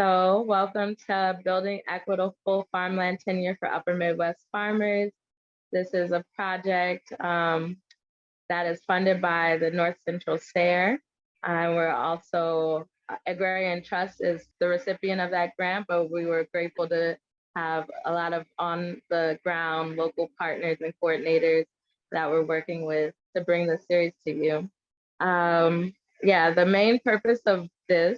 So welcome to Building Equitable Farmland Tenure for Upper Midwest Farmers. This is a project that is funded by the North Central SARE. We're also, Agrarian Trust is the recipient of that grant, but we were grateful to have a lot of on the ground local partners and coordinators that we're working with to bring the series to you. The main purpose of this,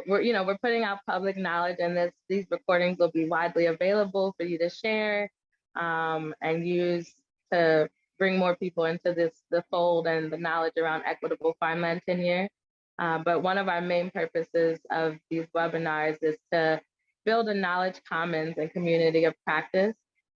we're putting out public knowledge, and these recordings will be widely available for you to share and use to bring more people into the fold and the knowledge around equitable farmland tenure. But one of our main purposes of these webinars is to build a knowledge commons and community of practice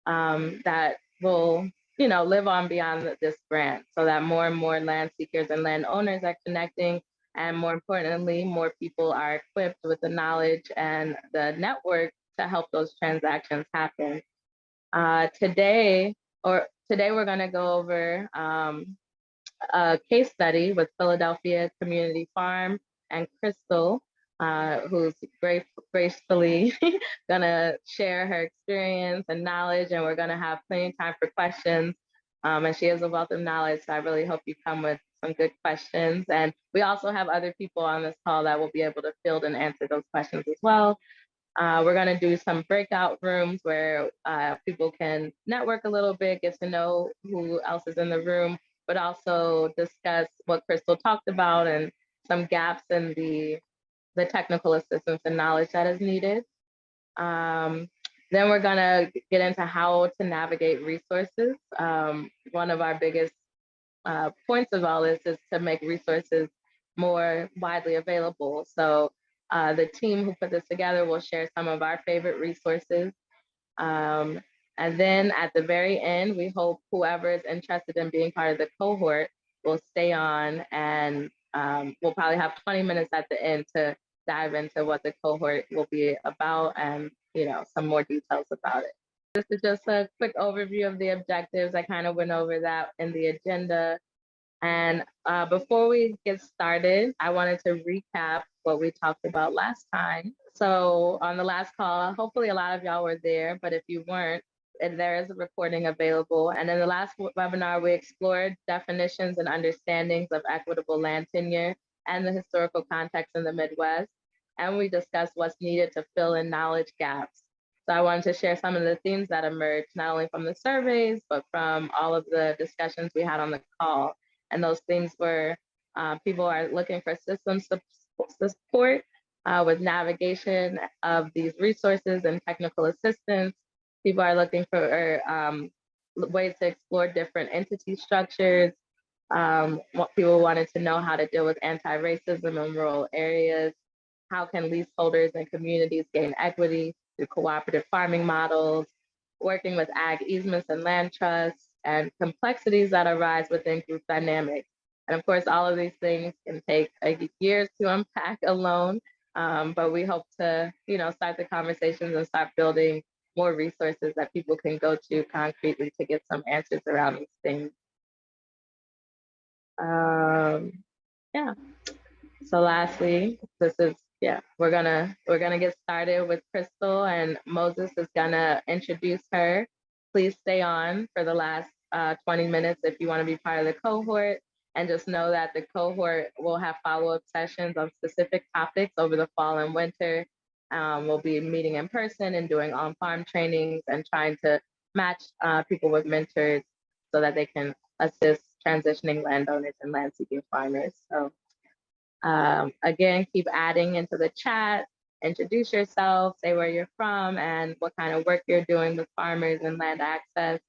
that will live on beyond this grant, so that more and more land seekers and landowners are connecting, and more importantly, more people are equipped with the knowledge and the network to help those transactions happen. Today we're going to go over a case study with Philadelphia Community Farm and Chrystal, who's gracefully gonna share her experience and knowledge, and we're gonna have plenty of time for questions. And she has a wealth of knowledge, so I really hope you come with some good questions. And we also have other people on this call that will be able to field and answer those questions as well. We're gonna do some breakout rooms where people can network a little bit, get to know who else is in the room, but also discuss what Chrystal talked about and some gaps in the technical assistance and knowledge that is needed. Then we're gonna get into how to navigate resources. One of our biggest points of all this is to make resources more widely available. So the team who put this together will share some of our favorite resources. And then at the very end, we hope whoever is interested in being part of the cohort will stay on, and we'll probably have 20 minutes at the end to dive into what the cohort will be about and some more details about it. This is just a quick overview of the objectives. I kind of went over that in the agenda. And before we get started, I wanted to recap what we talked about last time. So on the last call, hopefully a lot of y'all were there, but if you weren't, there is a recording available. And in the last webinar, we explored definitions and understandings of equitable land tenure and the historical context in the Midwest. And we discussed what's needed to fill in knowledge gaps. So I wanted to share some of the themes that emerged, not only from the surveys, but from all of the discussions we had on the call. And those themes were people are looking for system support with navigation of these resources and technical assistance. People are looking for ways to explore different entity structures. People wanted to know how to deal with anti-racism in rural areas. How can leaseholders and communities gain equity through cooperative farming models, working with ag easements and land trusts, and complexities that arise within group dynamics. And of course, all of these things can take years to unpack alone, but we hope to start the conversations and start building more resources that people can go to concretely to get some answers around these things. So lastly, we're gonna get started with Chrystal, and Moses is gonna introduce her. Please stay on for the last 20 minutes if you want to be part of the cohort, and just know that the cohort will have follow-up sessions on specific topics over the fall and winter. We'll be meeting in person and doing on-farm trainings and trying to match people with mentors so that they can assist transitioning landowners and land-seeking farmers. So again, keep adding into the chat, introduce yourself, say where you're from and what kind of work you're doing with farmers and land access.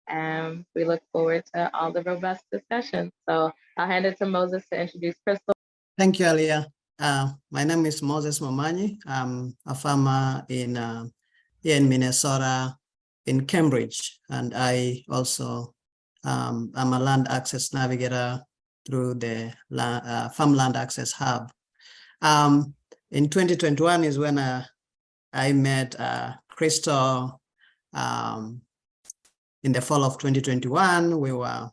And we look forward to all the robust discussions. So I'll hand it to Moses to introduce Chrystal. Thank you, Aleya. My name is Moses Momanyi. I'm a farmer here in Minnesota, in Cambridge, and I also am a land access navigator through the Farmland Access Hub. In 2021 is when I met Chrystal. In the fall of 2021, we were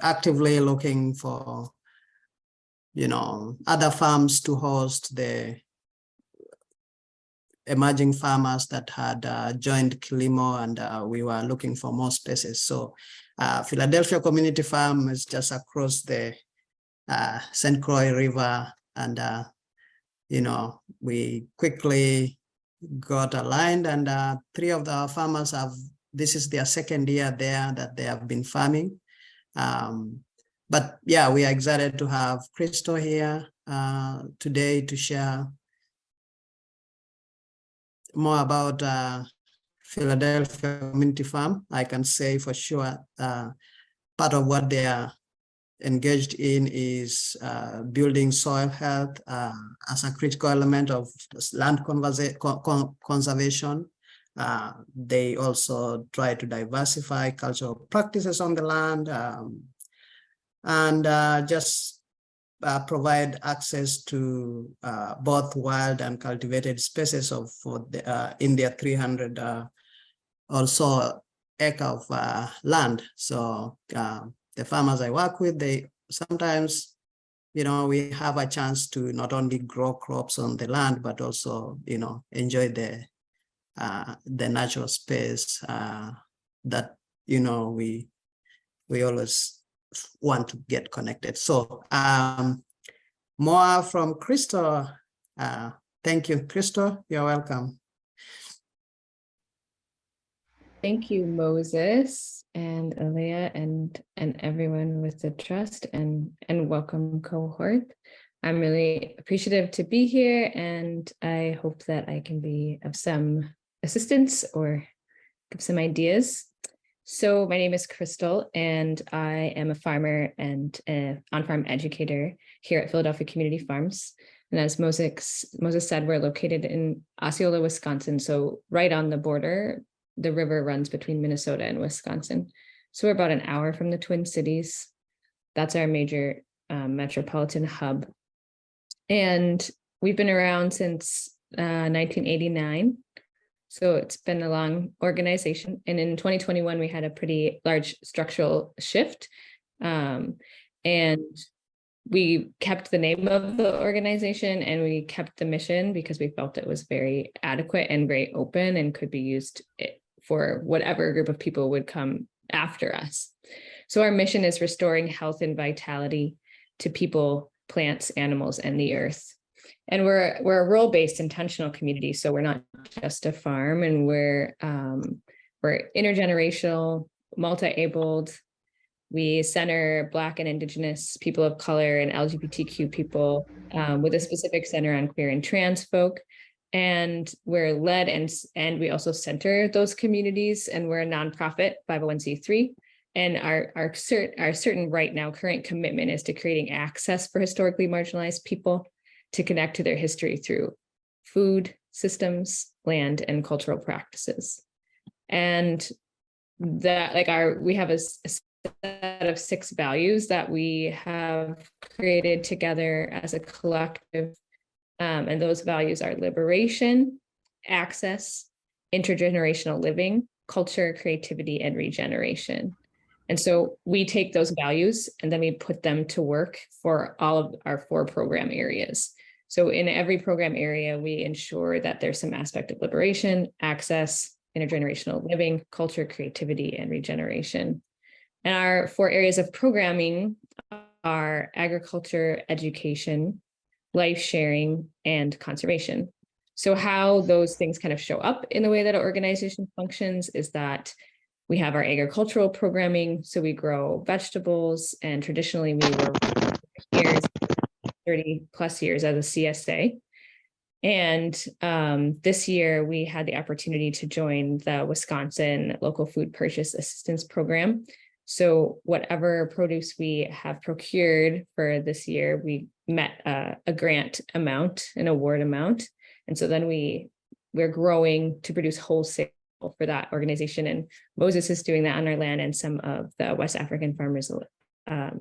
actively looking for other farms to host the emerging farmers that had joined Kilimo, and we were looking for more spaces. So Philadelphia Community Farm is just across the St. Croix River, and we quickly got aligned, and 3 of the farmers this is their second year there that they have been farming. But yeah, we are excited to have Chrystal here today to share more about Philadelphia Community Farm. I can say for sure part of what they are engaged in is building soil health as a critical element of land conservation. They also try to diversify cultural practices on the land, and just provide access to both wild and cultivated spaces in their 300 or so acre of land. So the farmers I work with, they sometimes, we have a chance to not only grow crops on the land, but also, enjoy the natural space that, we always want to get connected. So more from Chrystal. Thank you, Chrystal. You're welcome. Thank you, Moses and Aleya and everyone with the trust and welcome cohort. I'm really appreciative to be here, and I hope that I can be of some assistance or give some ideas. So my name is Chrystal, and I am a farmer and an on-farm educator here at Philadelphia Community Farms. And as Moses said, we're located in Osceola, Wisconsin, so right on the border. The river runs between Minnesota and Wisconsin. So we're about an hour from the Twin Cities. That's our major metropolitan hub. And we've been around since 1989. So it's been a long organization. And in 2021, we had a pretty large structural shift. And we kept the name of the organization, and we kept the mission because we felt it was very adequate and very open and could be used for whatever group of people would come after us. So our mission is restoring health and vitality to people, plants, animals, and the earth. And we're a rural-based intentional community, so we're not just a farm, and we're intergenerational, multi-abled. We center Black and Indigenous people of color and LGBTQ people with a specific center on queer and trans folk. And we're led and we also center those communities, and we're a nonprofit 501c3. And our certain right now current commitment is to creating access for historically marginalized people to connect to their history through food systems, land, and cultural practices. And that we have a set of 6 values that we have created together as a collective. And those values are liberation, access, intergenerational living, culture, creativity, and regeneration. And so we take those values and then we put them to work for all of our 4 program areas. So in every program area, we ensure that there's some aspect of liberation, access, intergenerational living, culture, creativity, and regeneration. And our 4 areas of programming are agriculture, education, life sharing, and conservation. So how those things kind of show up in the way that an organization functions is that we have our agricultural programming. So we grow vegetables, and traditionally we were 30 plus years as a CSA. And this year we had the opportunity to join the Wisconsin Local Food Purchase Assistance Program. So whatever produce we have procured for this year, we met a grant amount, an award amount. And so then we're growing to produce wholesale for that organization. And Moses is doing that on our land, and some of the West African Farmers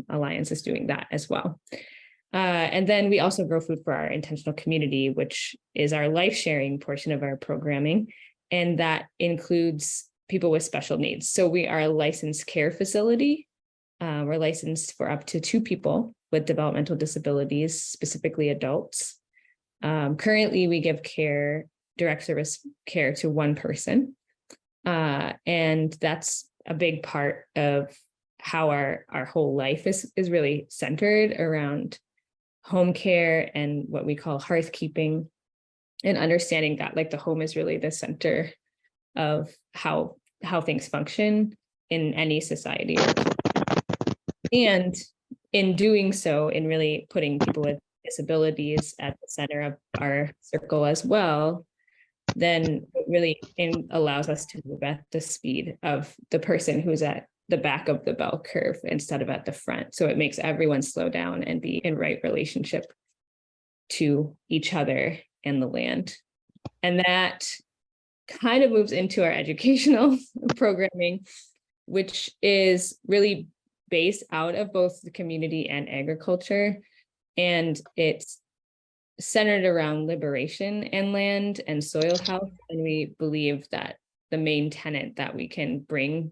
Alliance is doing that as well. And then we also grow food for our intentional community, which is our life sharing portion of our programming. And that includes people with special needs. So we are a licensed care facility. We're licensed for up to 2 people with developmental disabilities, specifically adults. Currently, we give care direct service care to one person. And that's a big part of how our whole life is really centered around home care and what we call hearthkeeping, and understanding that like the home is really the center of how things function in any society. And in doing so, in really putting people with disabilities at the center of our circle as well, then it really allows us to move at the speed of the person who's at the back of the bell curve instead of at the front. So it makes everyone slow down and be in right relationship to each other and the land. And that kind of moves into our educational programming, which is really based out of both the community and agriculture. And it's centered around liberation and land and soil health. And we believe that the main tenet that we can bring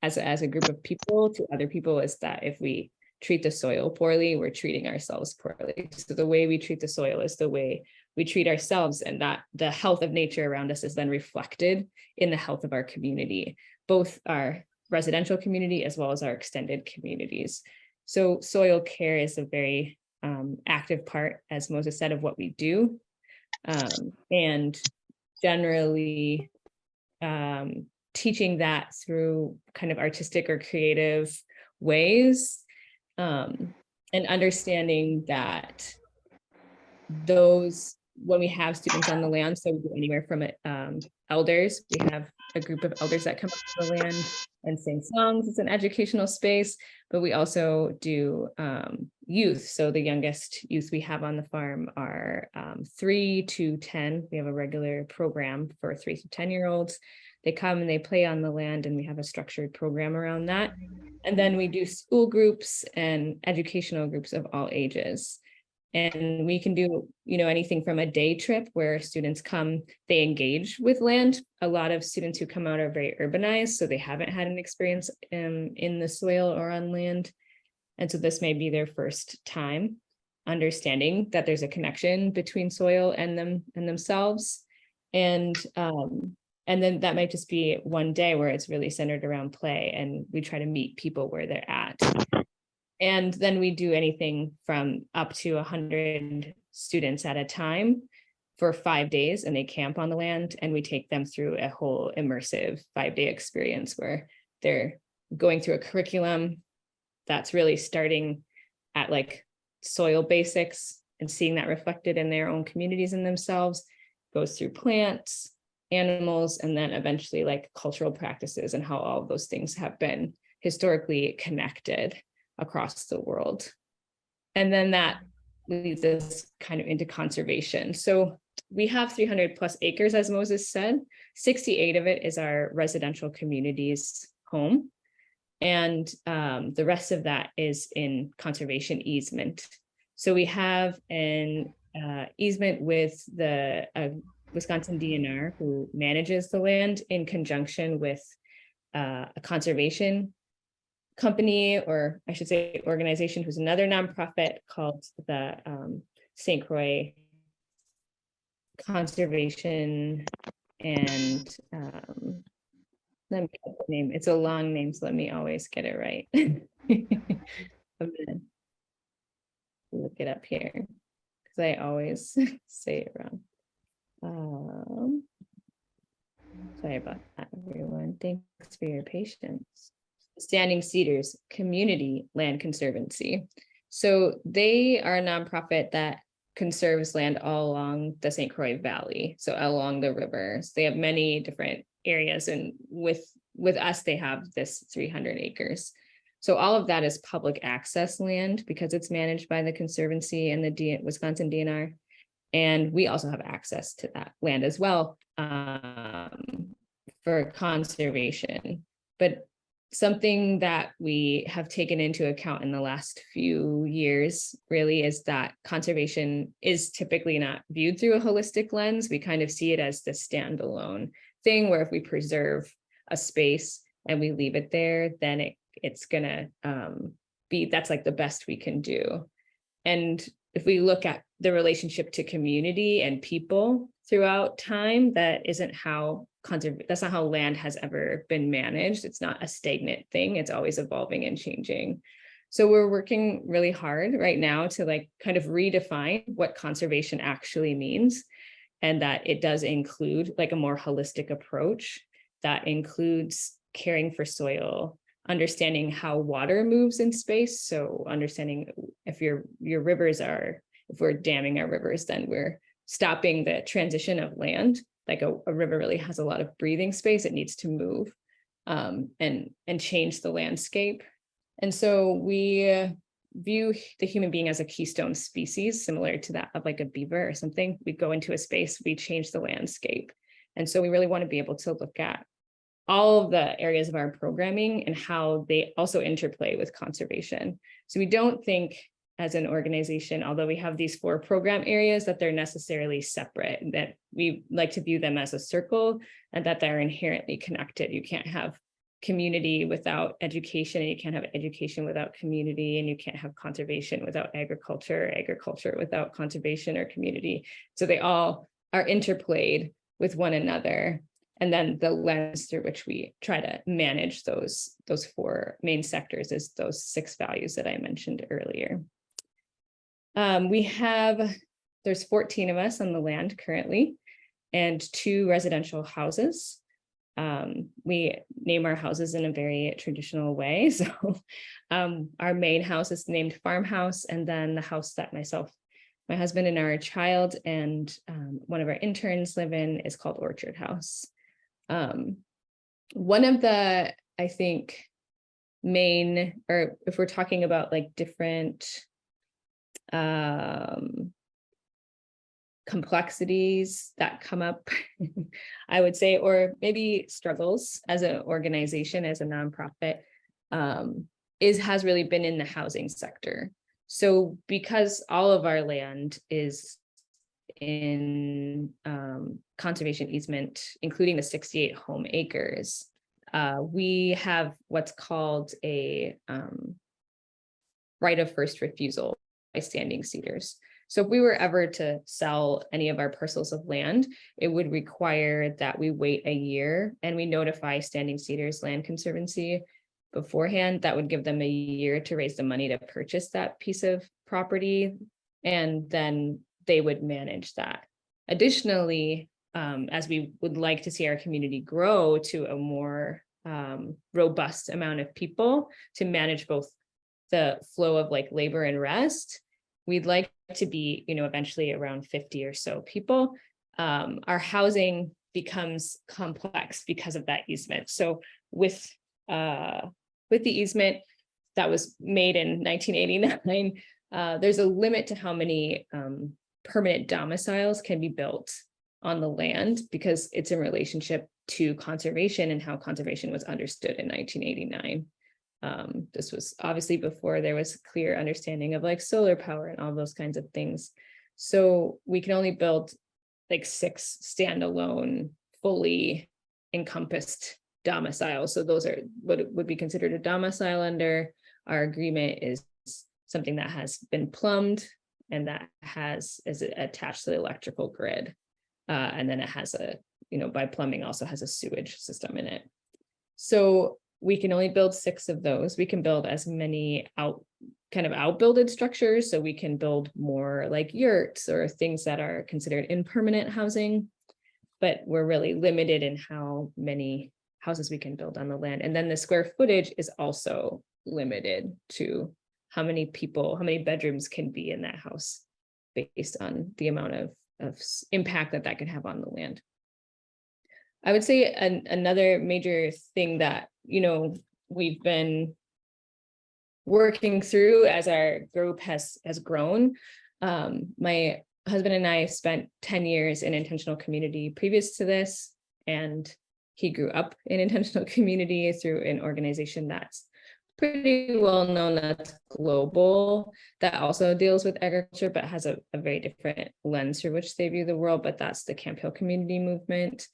as a group of people to other people is that if we treat the soil poorly, we're treating ourselves poorly. So the way we treat the soil is the way we treat ourselves, and that the health of nature around us is then reflected in the health of our community, both our residential community as well as our extended communities. So soil care is a very active part, as Moses said, of what we do. And generally teaching that through kind of artistic or creative ways, and understanding that when we have students on the land, so we do anywhere from elders, we have a group of elders that come up to the land and sing songs. It's an educational space, but we also do youth. So the youngest youth we have on the farm are 3 to 10. We have a regular program for 3 to 10-year-olds. They come and they play on the land, and we have a structured program around that. And then we do school groups and educational groups of all ages. And we can do, anything from a day trip where students come, they engage with land. A lot of students who come out are very urbanized, so they haven't had an experience in the soil or on land. And so this may be their first time understanding that there's a connection between soil and themselves. And then that might just be one day where it's really centered around play, and we try to meet people where they're at. And then we do anything from up to 100 students at a time for 5 days, and they camp on the land, and we take them through a whole immersive 5-day experience where they're going through a curriculum that's really starting at like soil basics and seeing that reflected in their own communities and themselves, goes through plants, animals, and then eventually like cultural practices and how all of those things have been historically connected across the world. And then that leads us kind of into conservation. So we have 300 plus acres, as Moses said. 68 of it is our residential community's home. And the rest of that is in conservation easement. So we have an easement with the Wisconsin DNR, who manages the land in conjunction with a conservation company, or I should say organization, who's another nonprofit called the St. Croix Conservation and let me get the name. It's a long name, so let me always get it right. I'm gonna look it up here because I always say it wrong. Sorry about that, everyone. Thanks for your patience. Standing Cedars Community Land Conservancy. So they are a nonprofit that conserves land all along the St. Croix Valley, so along the rivers. They have many different areas, and with us, they have this 300 acres. So all of that is public access land because it's managed by the Conservancy and the Wisconsin DNR. And we also have access to that land as well for conservation. But something that we have taken into account in the last few years really is that conservation is typically not viewed through a holistic lens. We kind of see it as the standalone thing where if we preserve a space and we leave it there, then it's gonna that's like the best we can do. And if we look at the relationship to community and people throughout time. That's not how land has ever been managed. It's not a stagnant thing. It's always evolving and changing. So we're working really hard right now to like kind of redefine what conservation actually means, and that it does include like a more holistic approach that includes caring for soil, understanding how water moves in space. So understanding if your rivers if we're damming our rivers, then we're stopping the transition of land. Like a river really has a lot of breathing space. It needs to move and change the landscape. And so we view the human being as a keystone species, similar to that of like a beaver or something. We go into a space, we change the landscape. And so we really want to be able to look at all of the areas of our programming and how they also interplay with conservation. So we don't think as an organization, although we have these 4 program areas, that they're necessarily separate, that we like to view them as a circle and that they're inherently connected. You can't have community without education, and you can't have education without community, and you can't have conservation without agriculture, agriculture without conservation or community. So they all are interplayed with one another. And then the lens through which we try to manage those 4 main sectors is those 6 values that I mentioned earlier. There's 14 of us on the land currently, and 2 residential houses. We name our houses in a very traditional way. So our main house is named Farmhouse, and then the house that my husband and our child and one of our interns live in is called Orchard House. One of the, I think, main, or if we're talking about like different complexities that come up, I would say, or maybe struggles as an organization, as a nonprofit, has really been in the housing sector. So because all of our land is in conservation easement, including the 68 home acres, we have what's called a right of first refusal by standing cedars. So if we were ever to sell any of our parcels of land, it would require that we wait a year and we notify Standing Cedars Land Conservancy beforehand. That would give them a year to raise the money to purchase that piece of property, and then they would manage that. Additionally, as we would like to see our community grow to a more robust amount of people to manage both the flow of like labor and rest, we'd like to be, eventually around 50 or so people. Our housing becomes complex because of that easement. So with the easement that was made in 1989, there's a limit to how many permanent domiciles can be built on the land, because it's in relationship to conservation and how conservation was understood in 1989. This was obviously before there was clear understanding of like solar power and all those kinds of things. So we can only build like 6 standalone, fully encompassed domiciles. So those are what would be considered a domicile under our agreement, is something that has been plumbed and that is attached to the electrical grid. And then it has by plumbing also has a sewage system in it. So we can only build 6 of those. We can build as many outbuilded structures. So we can build more like yurts or things that are considered impermanent housing, but we're really limited in how many houses we can build on the land. And then the square footage is also limited to how many bedrooms can be in that house based on the amount of impact that could have on the land. I would say another major thing that, we've been working through as our group has grown. My husband and I spent 10 years in intentional community previous to this, and he grew up in intentional community through an organization that's pretty well known, that's global, that also deals with agriculture, but has a very different lens through which they view the world, but that's the Camp Hill Community Movement.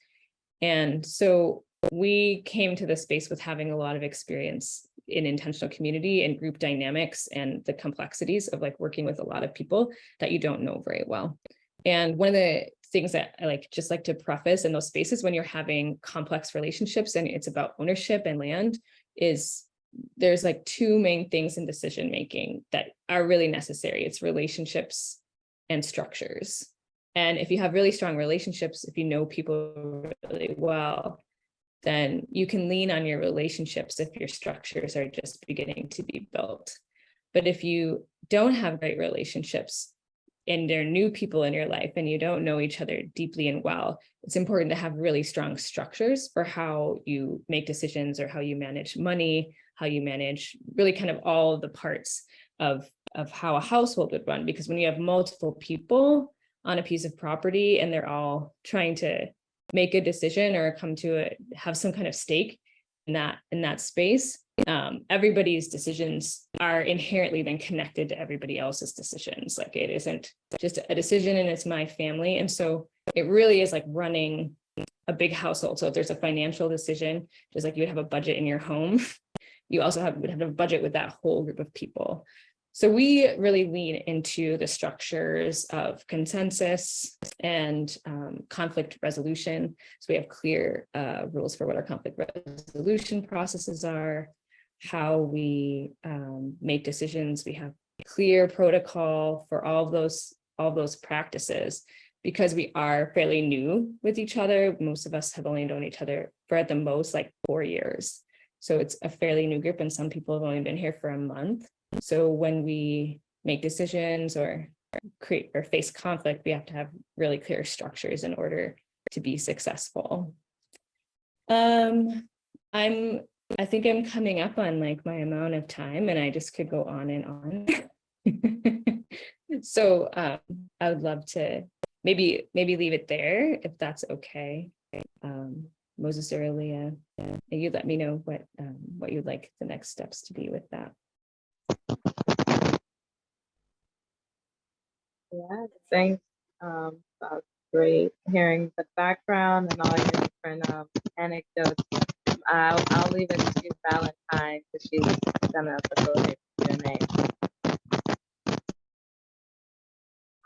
And so we came to this space with having a lot of experience in intentional community and group dynamics and the complexities of like working with a lot of people that you don't know very well. And one of the things that I just like to preface in those spaces when you're having complex relationships and it's about ownership and land is there's like two main things in decision making that are really necessary. It's relationships and structures. And if you have really strong relationships, if you know people really well, then you can lean on your relationships if your structures are just beginning to be built. But if you don't have great relationships and there are new people in your life and you don't know each other deeply and well, it's important to have really strong structures for how you make decisions or how you manage money, how you manage really kind of all of the parts of how a household would run. Because when you have multiple people on a piece of property and they're all trying to make a decision or come to have some kind of stake in that space, everybody's decisions are inherently then connected to everybody else's decisions. Like it isn't just a decision and it's my family. And so it really is like running a big household. So if there's a financial decision, just like you would have a budget in your home, you also would have a budget with that whole group of people. So we really lean into the structures of consensus and conflict resolution. So we have clear rules for what our conflict resolution processes are, how we make decisions. We have clear protocol for all of those practices because we are fairly new with each other. Most of us have only known each other for at the most like 4 years. So it's a fairly new group and some people have only been here for a month. So when we make decisions or create or face conflict, we have to have really clear structures in order to be successful. I think I'm coming up on like my amount of time and I just could go on and on. So I would love to maybe leave it there if that's okay. Moses or Aleya, you let me know what you'd like the next steps to be with that. Yeah, thanks. That's great hearing the background and all your different anecdotes. I'll leave it to Valentine because she's gonna facilitate Q&A.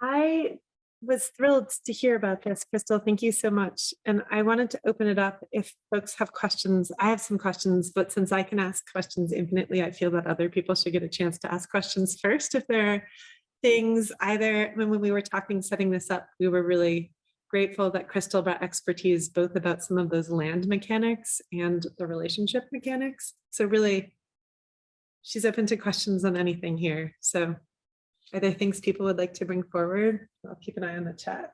I was thrilled to hear about this, Chrystal. Thank you so much. And I wanted to open it up if folks have questions. I have some questions, but since I can ask questions infinitely, I feel that other people should get a chance to ask questions first. If there are things either, when we were talking, setting this up, we were really grateful that Chrystal brought expertise both about some of those land mechanics and the relationship mechanics. So really, she's open to questions on anything here. So are there things people would like to bring forward? I'll keep an eye on the chat.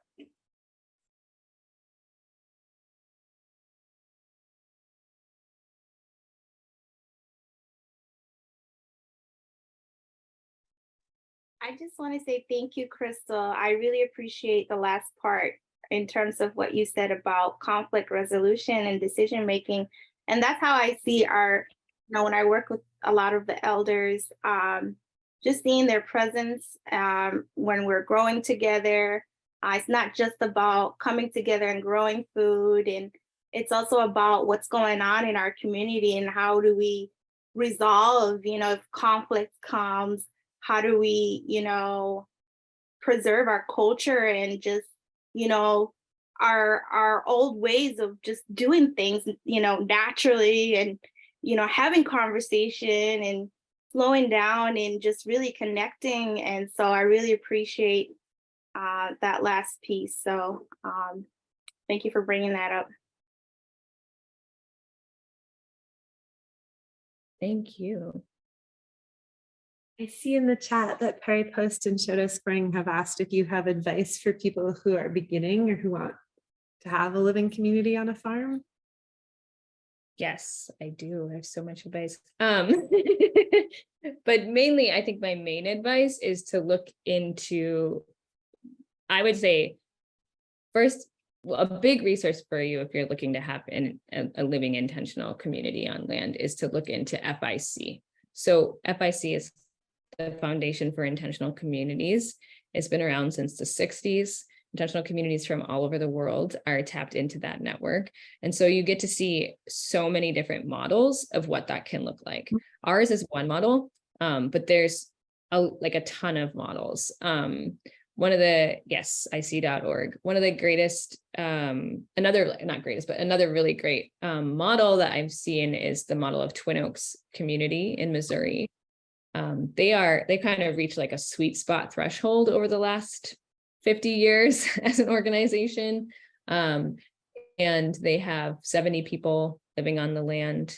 I just want to say thank you, Chrystal. I really appreciate the last part in terms of what you said about conflict resolution and decision making. And that's how I see when I work with a lot of the elders, just seeing their presence when we're growing together. It's not just about coming together and growing food, and it's also about what's going on in our community and how do we resolve, if conflict comes, how do we, preserve our culture and just, our old ways of just doing things, naturally and, having conversation and slowing down and just really connecting. And so I really appreciate that last piece. So thank you for bringing that up. Thank you. I see in the chat that Perry Post and Shoto Spring have asked if you have advice for people who are beginning or who want to have a living community on a farm. Yes, I do. I have so much advice. But mainly, I think my main advice is to look into, I would say, first, a big resource for you if you're looking to have a living intentional community on land is to look into FIC. So FIC is the Foundation for Intentional Communities. It's been around since the 60s. Intentional communities from all over the world are tapped into that network. And so you get to see so many different models of what that can look like. Ours is one model, but there's a ton of models. one of the, yes, IC.org, one of the greatest, another, not greatest, but another really great model that I've seen is the model of Twin Oaks community in Missouri. They kind of reached like a sweet spot threshold over the last 50 years as an organization. And they have 70 people living on the land,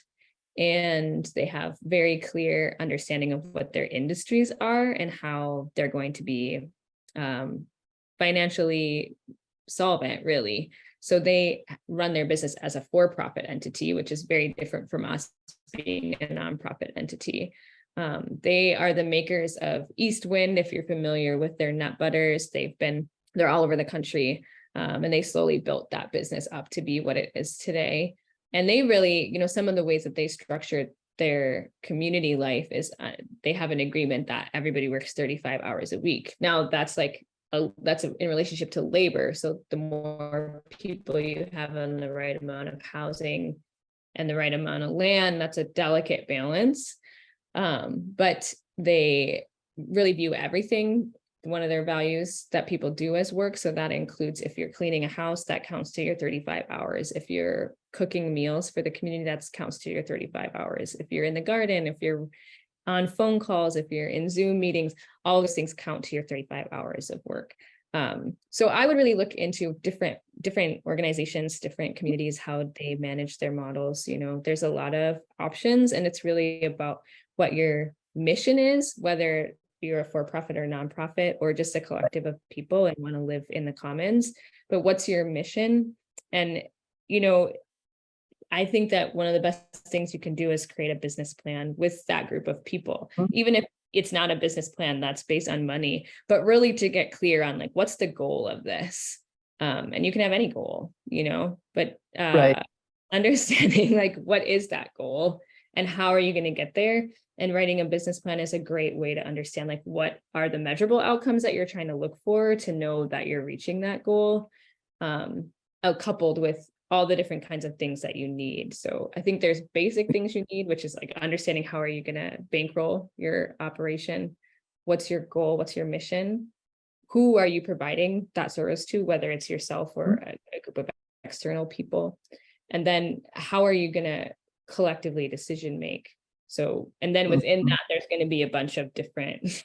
and they have very clear understanding of what their industries are and how they're going to be financially solvent, really. So they run their business as a for-profit entity, which is very different from us being a nonprofit entity. They are the makers of East Wind, if you're familiar with their nut butters. They're all over the country, and they slowly built that business up to be what it is today. And they really, some of the ways that they structured their community life is they have an agreement that everybody works 35 hours a week. Now that's in relationship to labor. So the more people you have on the right amount of housing and the right amount of land, that's a delicate balance. But they really view everything, one of their values that people do as work. So that includes if you're cleaning a house, that counts to your 35 hours. If you're cooking meals for the community, that counts to your 35 hours. If you're in the garden, if you're on phone calls, if you're in Zoom meetings, all those things count to your 35 hours of work. So I would really look into different organizations, different communities, how they manage their models. There's a lot of options, and it's really about what your mission is, whether you're a for-profit or nonprofit or just a collective of people and want to live in the commons. But what's your mission? And, I think that one of the best things you can do is create a business plan with that group of people, even if it's not a business plan that's based on money, but really to get clear on like, what's the goal of this? And you can have any goal, but Right. understanding like, what is that goal and how are you going to get there? And writing a business plan is a great way to understand like, what are the measurable outcomes that you're trying to look for to know that you're reaching that goal, coupled with all the different kinds of things that you need. So I think there's basic things you need, which is like understanding how are you going to bankroll your operation? What's your goal? What's your mission? Who are you providing that service to, whether it's yourself or a group of external people? And then how are you going to collectively decision make? So, and then within that, there's going to be a bunch of different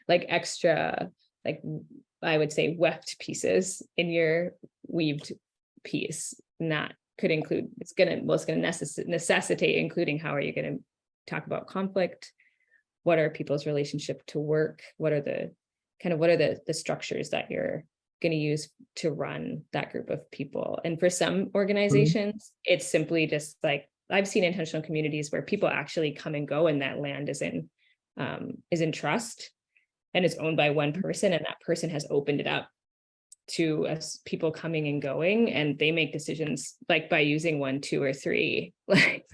like extra, like I would say weft pieces in your weaved piece. And that could include, it's going to necessitate including how are you going to talk about conflict? What are people's relationship to work? What are the structures that you're going to use to run that group of people? And for some organizations, it's simply just like, I've seen intentional communities where people actually come and go and that land is in trust and is owned by one person, and that person has opened it up to us people coming and going, and they make decisions like by using 1, 2, or 3, like,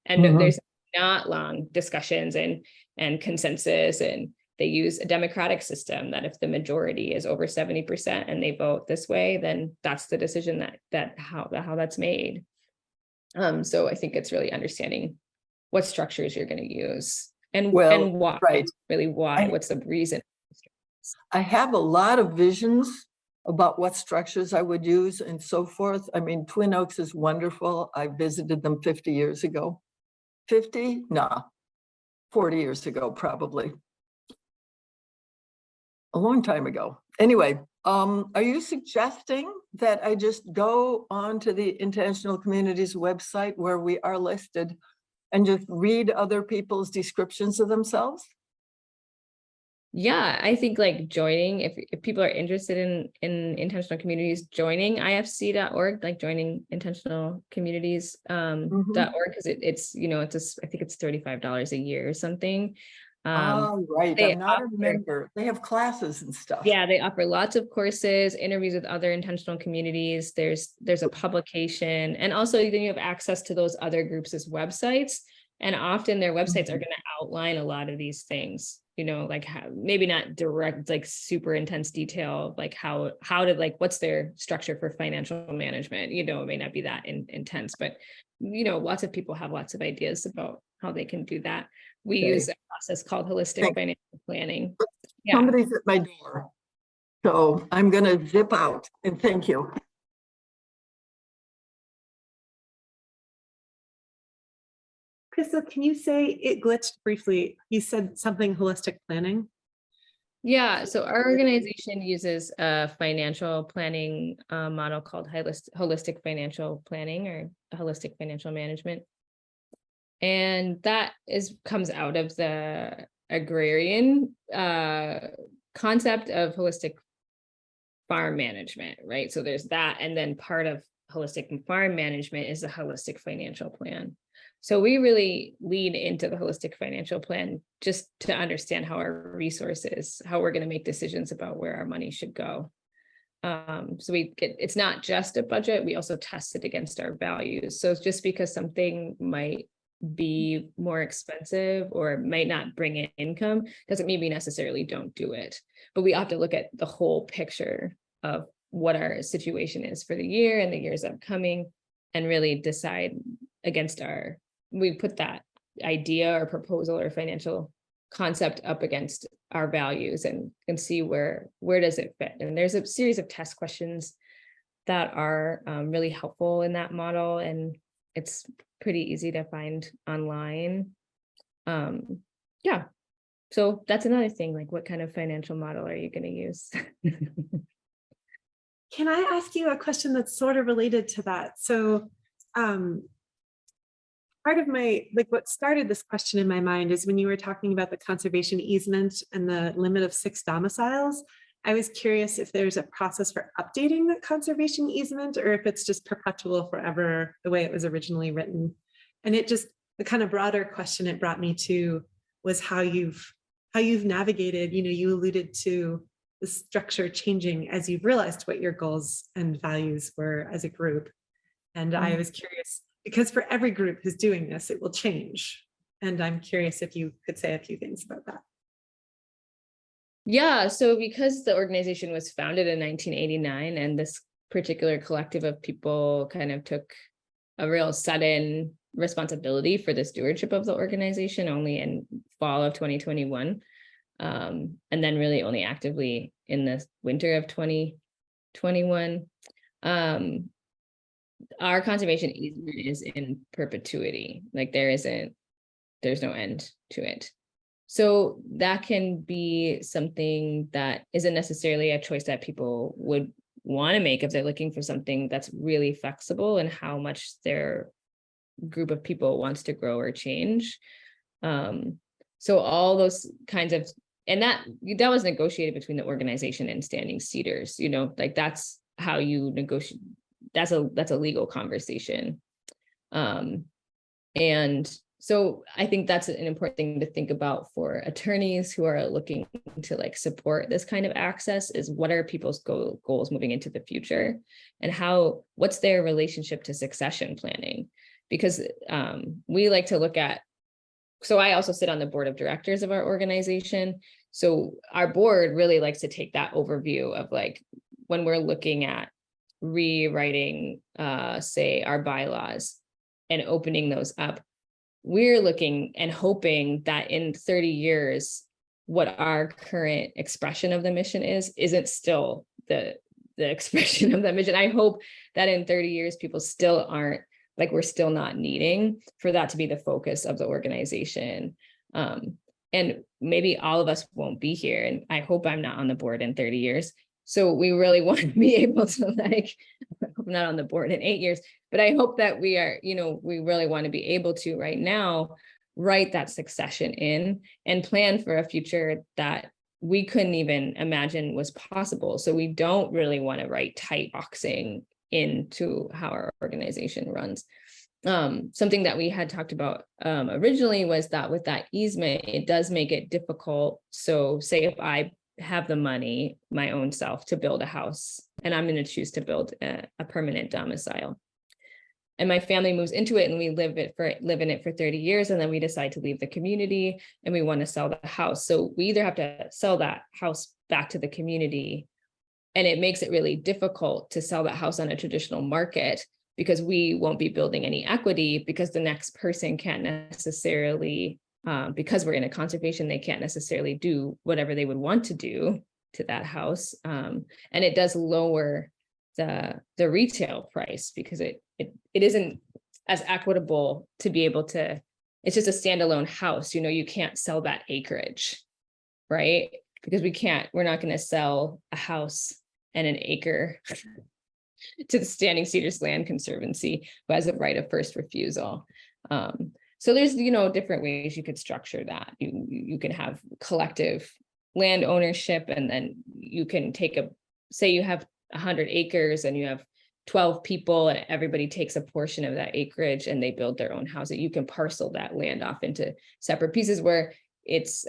and there's not long discussions and consensus, and they use a democratic system that if the majority is over 70% and they vote this way, then that's the decision that how that's made. So I think it's really understanding what structures you're going to use and why, right. Really why, what's the reason. I have a lot of visions about what structures I would use and so forth. I mean, Twin Oaks is wonderful. I visited them 50 years ago. 50? No, 40 years ago, probably. A long time ago. Anyway, are you suggesting that I just go on to the Intentional Communities website where we are listed and just read other people's descriptions of themselves? Yeah, I think like joining, if people are interested in intentional communities, joining ifc.org, like joining intentional communities.org, because it's I think it's $35 a year or something. Right. I'm not a member. They have classes and stuff. Yeah, they offer lots of courses, interviews with other intentional communities. There's a publication, and also then you have access to those other groups' websites. And often their websites are going to outline a lot of these things, like how, maybe not direct, like super intense detail, like how to like, what's their structure for financial management? It may not be that intense, but, lots of people have lots of ideas about how they can do that. We use a process called holistic financial planning. Yeah. Somebody's at my door. So I'm going to zip out and thank you. Chrystal, can you say, it glitched briefly, you said something holistic planning? Yeah, so our organization uses a financial planning model called holistic financial planning or holistic financial management. And that comes out of the agrarian concept of holistic farm management, right? So there's that, and then part of holistic farm management is a holistic financial plan. So we really lean into the holistic financial plan just to understand how our resources, how we're going to make decisions about where our money should go. So it's not just a budget, we also test it against our values. So just because something might be more expensive or might not bring in income doesn't mean we necessarily don't do it. But we have to look at the whole picture of what our situation is for the year and the years upcoming and really decide against we put that idea or proposal or financial concept up against our values and see where does it fit. And there's a series of test questions that are really helpful in that model, and it's pretty easy to find online. Yeah, so that's another thing, like what kind of financial model are you going to use? Can I ask you a question that's sort of related to that? So part of what started this question in my mind is when you were talking about the conservation easement and the limit of 6 domiciles, I was curious if there's a process for updating the conservation easement or if it's just perpetual forever the way it was originally written. And the kind of broader question it brought me to was how you've navigated, you alluded to the structure changing as you've realized what your goals and values were as a group. And I was curious, because for every group who's doing this, it will change. And I'm curious if you could say a few things about that. Yeah, so because the organization was founded in 1989 and this particular collective of people kind of took a real sudden responsibility for the stewardship of the organization only in fall of 2021, and then really only actively in the winter of 2021, our conservation easement is in perpetuity. Like there's no end to it. So that can be something that isn't necessarily a choice that people would want to make if they're looking for something that's really flexible and how much their group of people wants to grow or change. So all those kinds of, and that was negotiated between the organization and Standing Cedars, like that's how you negotiate. That's a legal conversation. And so I think that's an important thing to think about for attorneys who are looking to support this kind of access is what are people's goals moving into the future and what's their relationship to succession planning? Because we like to look at, so I also sit on the board of directors of our organization. So our board really likes to take that overview of when we're looking at rewriting, say, our bylaws and opening those up, we're looking and hoping that in 30 years, what our current expression of the mission isn't still the expression of that mission. I hope that in 30 years, people still aren't, we're still not needing for that to be the focus of the organization. And maybe all of us won't be here. And I hope I'm not on the board in 30 years. So we really want to be able to I'm not on the board in 8 years, but I hope that we are, we really want to be able to right now write that succession in and plan for a future that we couldn't even imagine was possible. So we don't really want to write tight boxing into how our organization runs. Something that we had talked about originally was that with that easement, it does make it difficult. So say if I have the money, my own self, to build a house, and I'm going to choose to build a permanent domicile, and my family moves into it and we live in it for 30 years, and then we decide to leave the community and we want to sell the house. So we either have to sell that house back to the community, and it makes it really difficult to sell that house on a traditional market because we won't be building any equity, because the next person can't necessarily because we're in a conservation, they can't necessarily do whatever they would want to do to that house. And it does lower the retail price because it isn't as equitable to be able to, it's just a standalone house, you can't sell that acreage, right? Because we're not going to sell a house and an acre to the Standing Cedars Land Conservancy, who has a right of first refusal. So there's, different ways you could structure that. You can have collective land ownership, and then you can say you have 100 acres and you have 12 people and everybody takes a portion of that acreage and they build their own house. You can parcel that land off into separate pieces where it's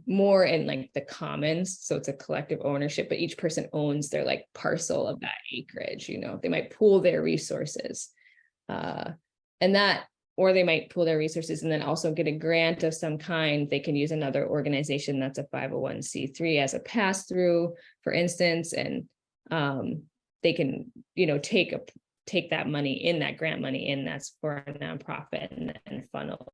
more in like the commons. So it's a collective ownership, but each person owns their like parcel of that acreage. They might pool their resources or they might pool their resources and then also get a grant of some kind. They can use another organization that's a 501c3 as a pass-through, for instance, and they can, take that money in, that grant money in, that's for a nonprofit, and funnel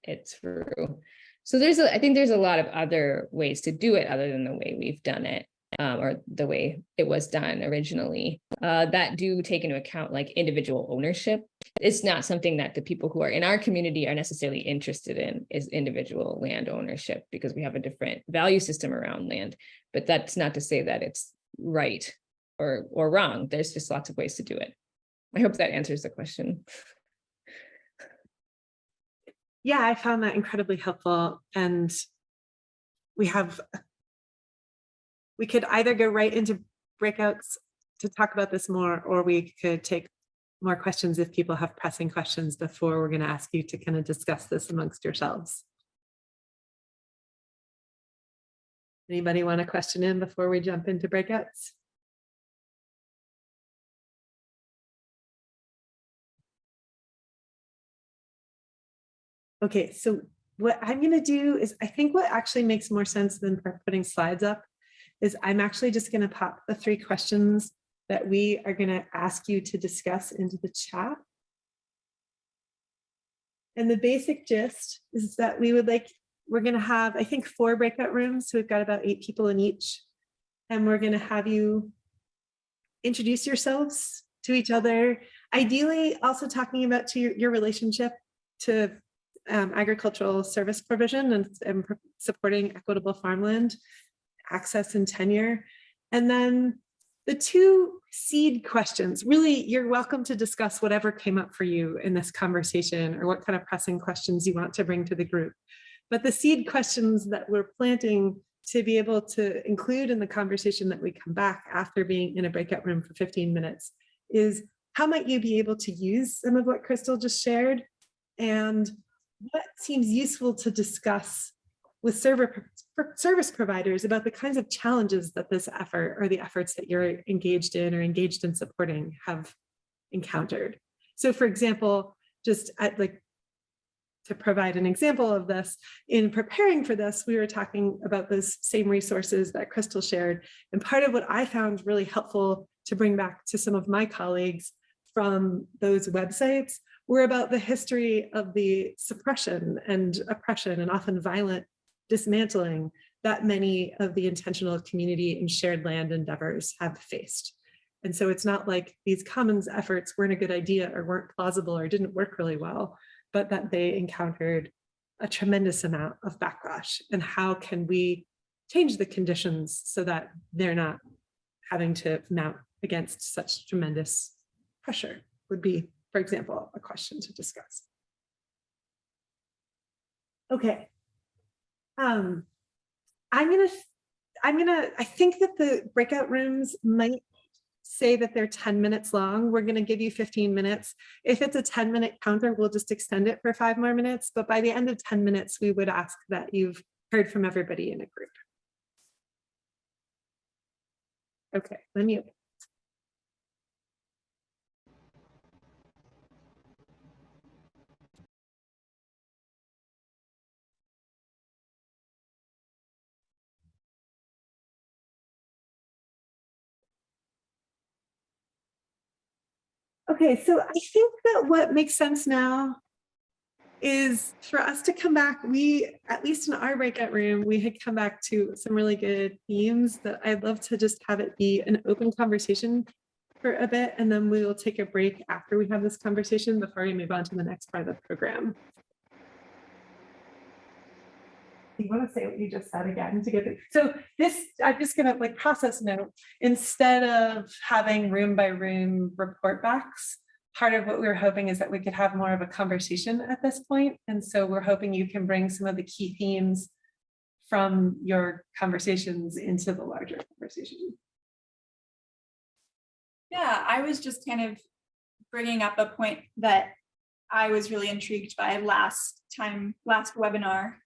it through. So I think there's a lot of other ways to do it other than the way we've done it, or the way it was done originally, that do take into account like individual ownership. It's not something that the people who are in our community are necessarily interested in, is individual land ownership, because we have a different value system around land. But that's not to say that it's right or wrong. There's just lots of ways to do it. I hope that answers the question. Yeah, I found that incredibly helpful. And we could either go right into breakouts to talk about this more, or we could take more questions if people have pressing questions before we're going to ask you to kind of discuss this amongst yourselves. Anybody want a question in before we jump into breakouts? Okay, so what I'm going to do is, I think what actually makes more sense than putting slides up is I'm actually just going to pop the 3 questions that we are going to ask you to discuss into the chat. And the basic gist is that we're going to have, I think, 4 breakout rooms. So we've got about 8 people in each. And we're going to have you introduce yourselves to each other. Ideally, also talking about your relationship to agricultural service provision and supporting equitable farmland access and tenure. And then the 2 seed questions, really, you're welcome to discuss whatever came up for you in this conversation or what kind of pressing questions you want to bring to the group. But the seed questions that we're planting to be able to include in the conversation that we come back after being in a breakout room for 15 minutes is, how might you be able to use some of what Chrystal just shared? And what seems useful to discuss with service providers about the kinds of challenges that this effort or the efforts that you're engaged in or engaged in supporting have encountered. So for example, just to provide an example of this, in preparing for this, we were talking about those same resources that Chrystal shared. And part of what I found really helpful to bring back to some of my colleagues from those websites were about the history of the suppression and oppression and often violent dismantling that many of the intentional community and shared land endeavors have faced. And so it's not like these commons efforts weren't a good idea or weren't plausible or didn't work really well, but that they encountered a tremendous amount of backlash. And how can we change the conditions so that they're not having to mount against such tremendous pressure would be, for example, a question to discuss. Okay. I think that the breakout rooms might say that they're 10 minutes long. We're going to give you 15 minutes. If it's a 10-minute counter, we'll just extend it for 5 more minutes. But by the end of 10 minutes, we would ask that you've heard from everybody in a group. Okay, let me open. Okay, so I think that what makes sense now is for us to come back. We, at least in our breakout room, we had come back to some really good themes that I'd love to just have it be an open conversation for a bit, and then we will take a break after we have this conversation before we move on to the next part of the program. You want to say what you just said again to get it? So this, I'm just gonna like process note, instead of having room by room report backs, part of what we were hoping is that we could have more of a conversation at this point. And so we're hoping you can bring some of the key themes from your conversations into the larger conversation. Yeah, I was just kind of bringing up a point that I was really intrigued by last webinar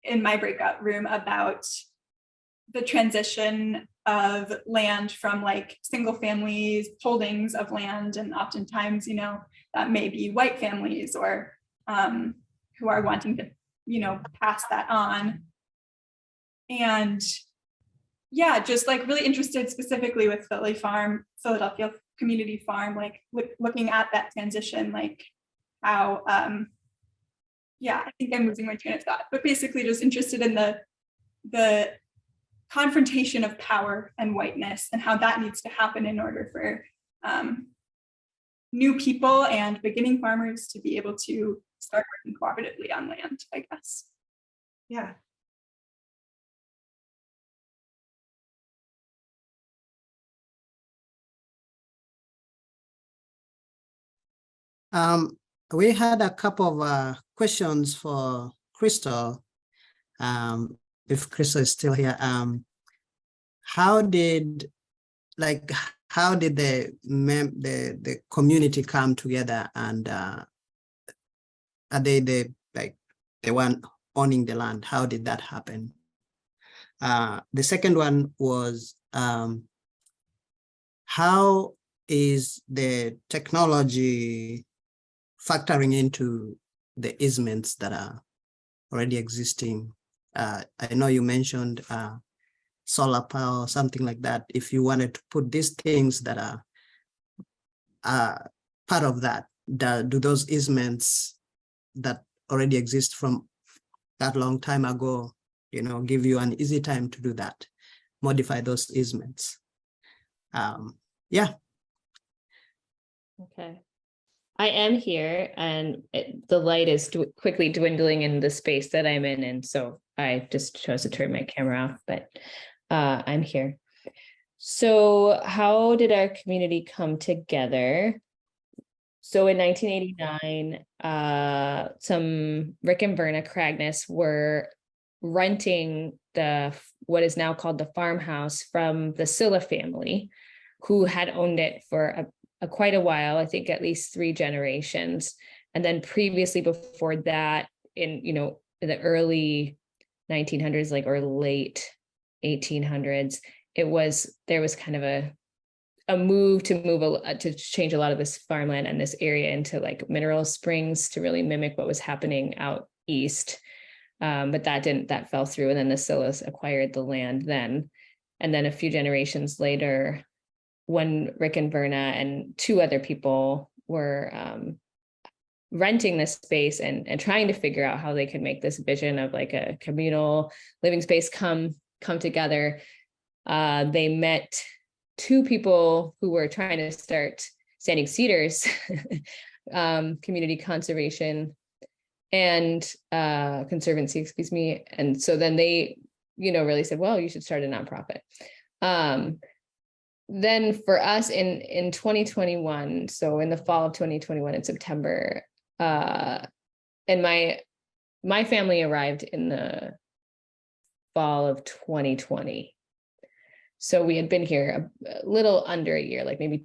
in my breakout room about the transition of land from like single families holdings of land, and oftentimes, you know, that may be white families or who are wanting to, you know, pass that on. And yeah, just like really interested specifically with Philadelphia Community Farm, like looking at that transition, like how, yeah, I think I'm losing my train of thought, but basically just interested in the confrontation of power and whiteness and how that needs to happen in order for new people and beginning farmers to be able to start working cooperatively on land, I guess. Yeah. We had a couple of questions for Chrystal. If Chrystal is still here, how did the community come together, and are they the one owning the land? How did that happen? The second one was how is the technology factoring into the easements that are already existing? I know you mentioned solar power or something like that. If you wanted to put these things that are part of that, do those easements that already exist from that long time ago, you know, give you an easy time to do that, modify those easements? Yeah. Okay. I am here, and the light is quickly dwindling in the space that I'm in, and so I just chose to turn my camera off, but I'm here. So how did our community come together? So in 1989, some Rick and Verna Cragnis were renting what is now called the farmhouse from the Silla family, who had owned it for quite a while, I think at least 3 generations. And then previously before that, in the early 1900s, like, or late 1800s, there was kind of a move to change a lot of this farmland and this area into like mineral springs to really mimic what was happening out east. But that fell through, and then the Sillas acquired the land then. And then a few generations later, when Rick and Verna and 2 other people were renting this space and trying to figure out how they could make this vision of like a communal living space come together, they met 2 people who were trying to start Standing Cedars community conservation and conservancy, excuse me. And so then they, really said, well, you should start a nonprofit. Then for us in 2021, so in the fall of 2021 in September, and my family arrived in the fall of 2020. So we had been here a little under a year, like maybe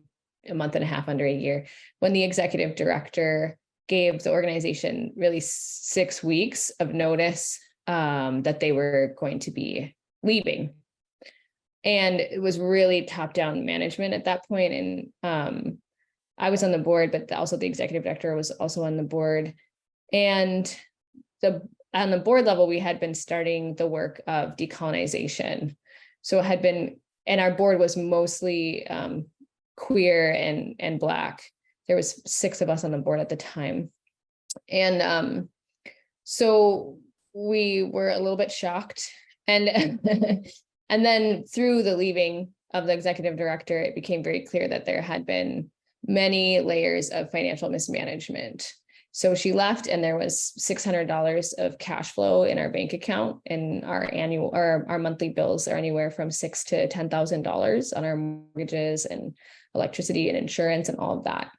a month and a half under a year, when the executive director gave the organization really 6 weeks of notice that they were going to be leaving. And it was really top-down management at that point. And I was on the board, but also the executive director was also on the board. And on the board level, we had been starting the work of decolonization. So it had been, and our board was mostly queer and Black. There was 6 of us on the board at the time. And so we were a little bit shocked. And, and then through the leaving of the executive director, it became very clear that there had been many layers of financial mismanagement. So she left and there was $600 of cash flow in our bank account, and our annual or our monthly bills are anywhere from $6,000 to $10,000 on our mortgages and electricity and insurance and all of that.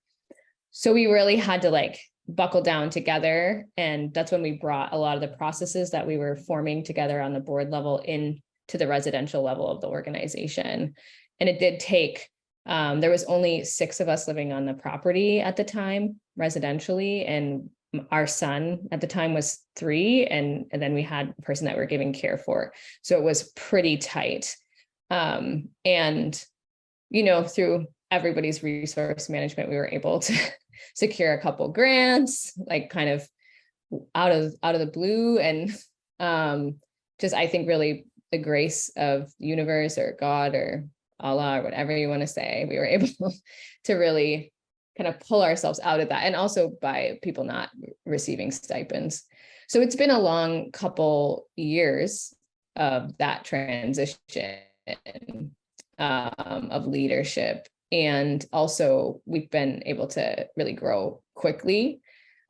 So we really had to like buckle down together. And that's when we brought a lot of the processes that we were forming together on the board level into the residential level of the organization. And it did take, there was only 6 of us living on the property at the time, residentially, and our son at the time was 3, and then we had a person that we're giving care for. So it was pretty tight. And, you know, through everybody's resource management, we were able to secure a couple grants, like kind of out of the blue. And just, I think really the grace of the universe or God or Allah or whatever you want to say, we were able to really kind of pull ourselves out of that, and also by people not receiving stipends. So it's been a long couple years of that transition of leadership. And also we've been able to really grow quickly,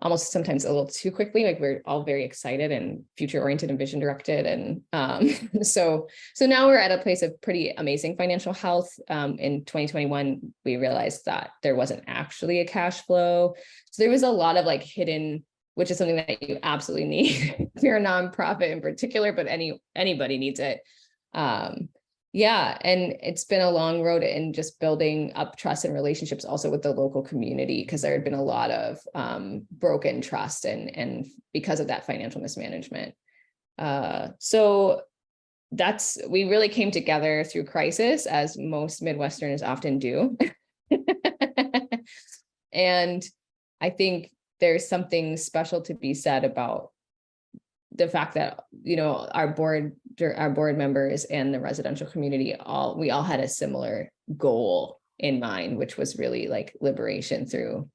almost sometimes a little too quickly. Like we're all very excited and future oriented and vision directed. And so now we're at a place of pretty amazing financial health. In 2021, we realized that there wasn't actually a cash flow. So there was a lot of like hidden, which is something that you absolutely need if you're a nonprofit in particular, but anybody needs it. Yeah, and it's been a long road in just building up trust and relationships also with the local community, because there had been a lot of broken trust and because of that financial mismanagement. So we really came together through crisis, as most Midwesterners often do. And I think there's something special to be said about the fact that, you know, our board members and the residential community, we all had a similar goal in mind, which was really like liberation through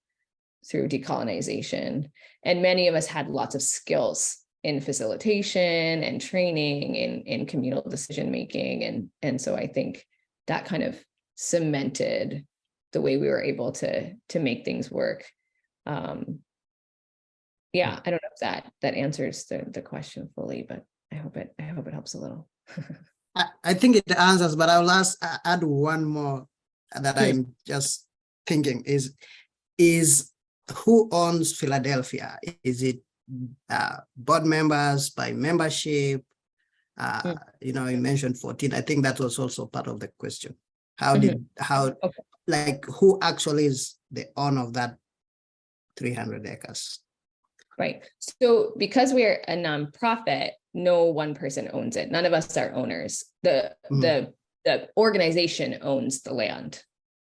decolonization. And many of us had lots of skills in facilitation and training in communal decision making. And so I think that kind of cemented the way we were able to make things work. Yeah, I don't know if that answers the question fully, but I hope it helps a little. I think it answers, but I'll add one more that I'm just thinking is who owns Philadelphia? Is it board members by membership? You know, you mentioned 14. I think that was also part of the question. Like who actually is the owner of that 300 acres? Right. So because we're a nonprofit, no one person owns it. None of us are owners. The organization owns the land,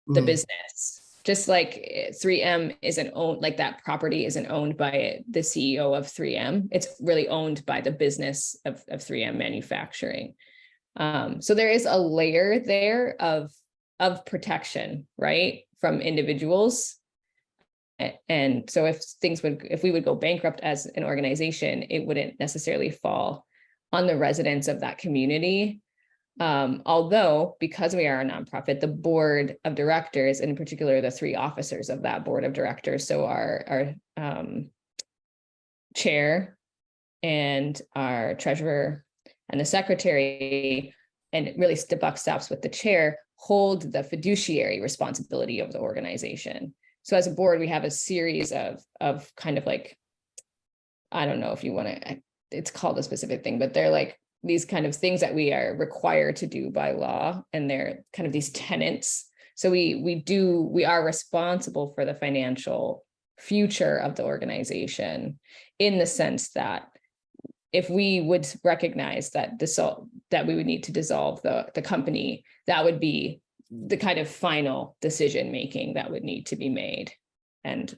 the business. Just like 3M isn't owned, like that property isn't owned by the CEO of 3M. It's really owned by the business of 3M manufacturing. So there is a layer there of protection, right, from individuals. And so if we would go bankrupt as an organization, it wouldn't necessarily fall on the residents of that community. Although, because we are a nonprofit, the board of directors, in particular, the 3 officers of that board of directors, so our chair and our treasurer and the secretary, and really the buck stops with the chair, hold the fiduciary responsibility of the organization. So as a board, we have a series of kind of like, I don't know if you want to, it's called a specific thing, but they're like these kind of things that we are required to do by law. And they're kind of these tenets. So we are responsible for the financial future of the organization, in the sense that if we would recognize that that we would need to dissolve the company, that would be the kind of final decision making that would need to be made. And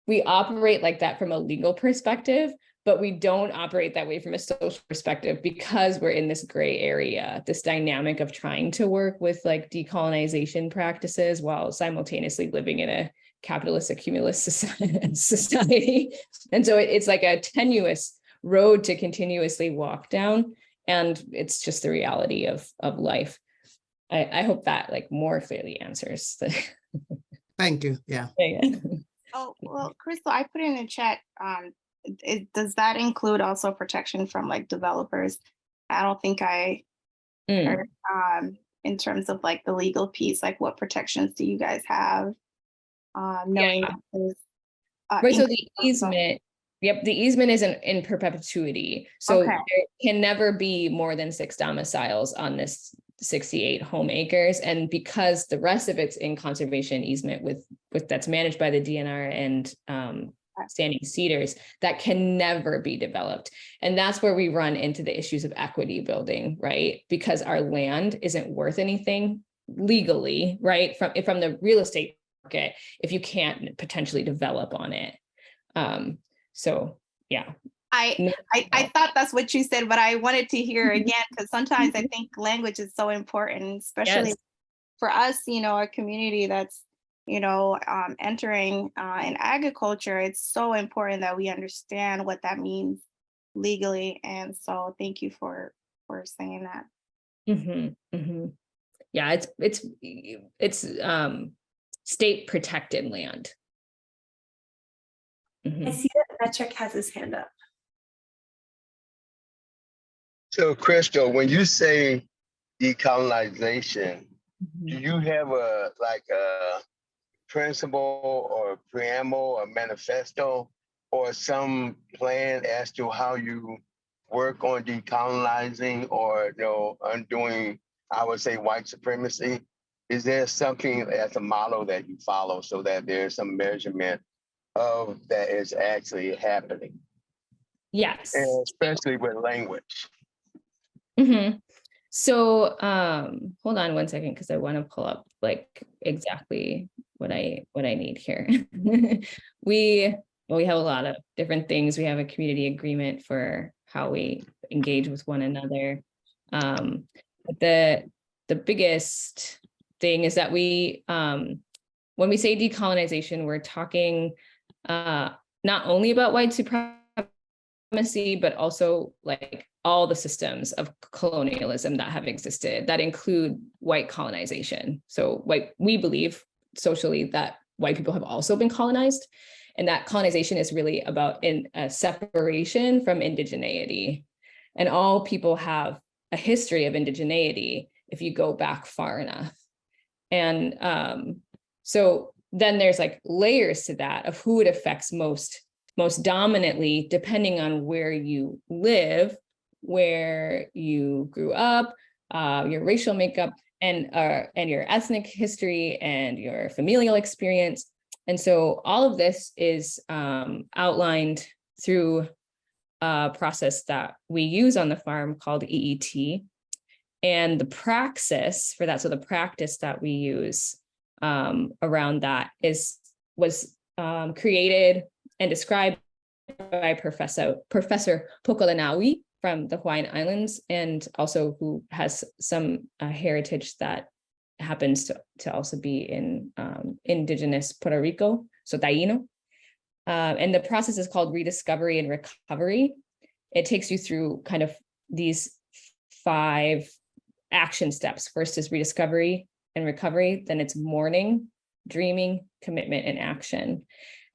we operate like that from a legal perspective, but we don't operate that way from a social perspective because we're in this gray area, this dynamic of trying to work with like decolonization practices while simultaneously living in a capitalist accumulist society. And so it's like a tenuous road to continuously walk down. And it's just the reality of life. I hope that like more clearly answers the. Thank you. Yeah. Oh, well, Chrystal, I put in the chat, does that include also protection from like developers? I don't think I heard, in terms of like the legal piece, like what protections do you guys have? Knowing that there's, right, so the easement, yep, the easement is in perpetuity. So Okay. there can never be more than 6 domiciles on this 68 home acres. And because the rest of it's in conservation easement with that's managed by the DNR and standing cedars, that can never be developed. And that's where we run into the issues of equity building, right? Because our land isn't worth anything legally, right? From the real estate market, if you can't potentially develop on it. So yeah. I thought that's what you said, but I wanted to hear again, because sometimes I think language is so important, especially for us, you know, a community that's, you know, entering in agriculture. It's so important that we understand what that means legally. And so thank you for saying that. Mm-hmm, mm-hmm. Yeah, it's state protected land. I see that Metric has his hand up. So, Chrystal, when you say decolonization, do you have a principle or preamble or manifesto or some plan as to how you work on decolonizing or, you know, undoing, I would say, white supremacy? Is there something as a model that you follow so that there's some measurement of that is actually happening? Yes. And especially with language. Mm-hmm. So hold on one second, because I want to pull up like exactly what I need here. We have a lot of different things. We have a community agreement for how we engage with one another. But the biggest thing is that we when we say decolonization, we're talking not only about white supremacy, but also like all the systems of colonialism that have existed that include white colonization. So we believe socially that white people have also been colonized, and that colonization is really about a separation from indigeneity. And all people have a history of indigeneity if you go back far enough. And so then there's like layers to that of who it affects most dominantly, depending on where you live, where you grew up, your racial makeup, and your ethnic history and your familial experience. And so all of this is outlined through a process that we use on the farm called EET. And the praxis for that, so the practice that we use around that was created and described by Professor Pokolanawi from the Hawaiian Islands, and also who has some heritage that happens to also be in indigenous Puerto Rico, so Taino. And the process is called rediscovery and recovery. It takes you through kind of these 5 action steps. First is rediscovery and recovery, then it's mourning, dreaming, commitment, and action.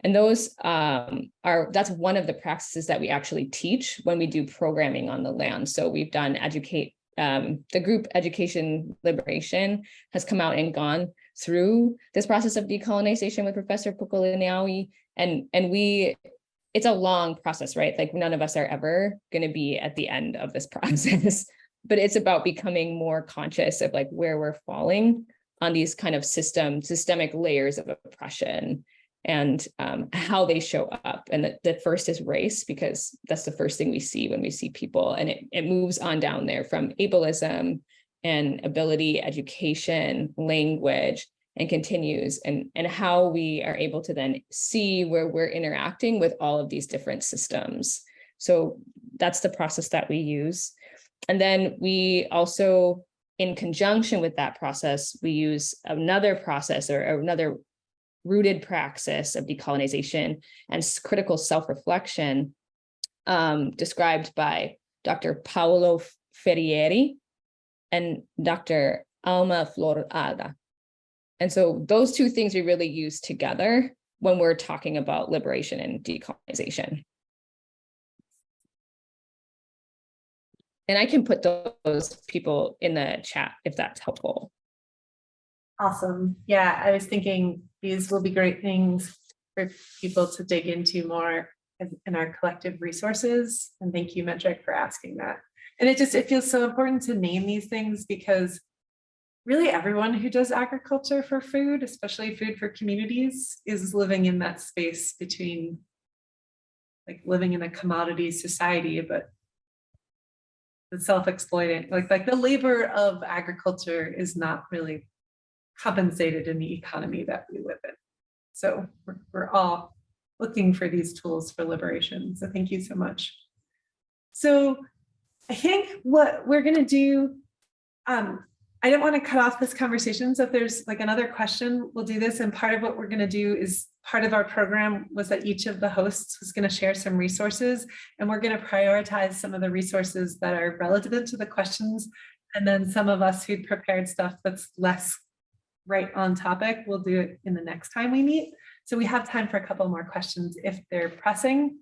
And those that's one of the practices that we actually teach when we do programming on the land. So we've done the group Education Liberation has come out and gone through this process of decolonization with Professor Pokolanawi. And it's a long process, right? Like none of us are ever going to be at the end of this process, but it's about becoming more conscious of like where we're falling on these kind of systemic layers of oppression and how they show up. And the first is race, because that's the first thing we see when we see people. And it moves on down there from ableism and ability, education, language, and continues, and how we are able to then see where we're interacting with all of these different systems. So that's the process that we use. And then we also, in conjunction with that process, we use another process or another rooted praxis of decolonization and critical self-reflection described by Dr. Paolo Ferrieri and Dr. Alma Florada. And so those two things we really use together when we're talking about liberation and decolonization. And I can put those people in the chat if that's helpful. Awesome. Yeah, I was thinking these will be great things for people to dig into more in our collective resources. And thank you, Metric, for asking that. And it feels so important to name these things because really everyone who does agriculture for food, especially food for communities, is living in that space between like living in a commodity society, but the self-exploiting, like the labor of agriculture is not really compensated in the economy that we live in. So we're all looking for these tools for liberation. So thank you so much. So I think what we're going to do, I don't want to cut off this conversation. So if there's like another question, we'll do this. And part of what we're going to do is part of our program was that each of the hosts was going to share some resources, and we're going to prioritize some of the resources that are relevant to the questions. And then some of us who'd prepared stuff that's less right on topic, we'll do it in the next time we meet. So we have time for a couple more questions if they're pressing,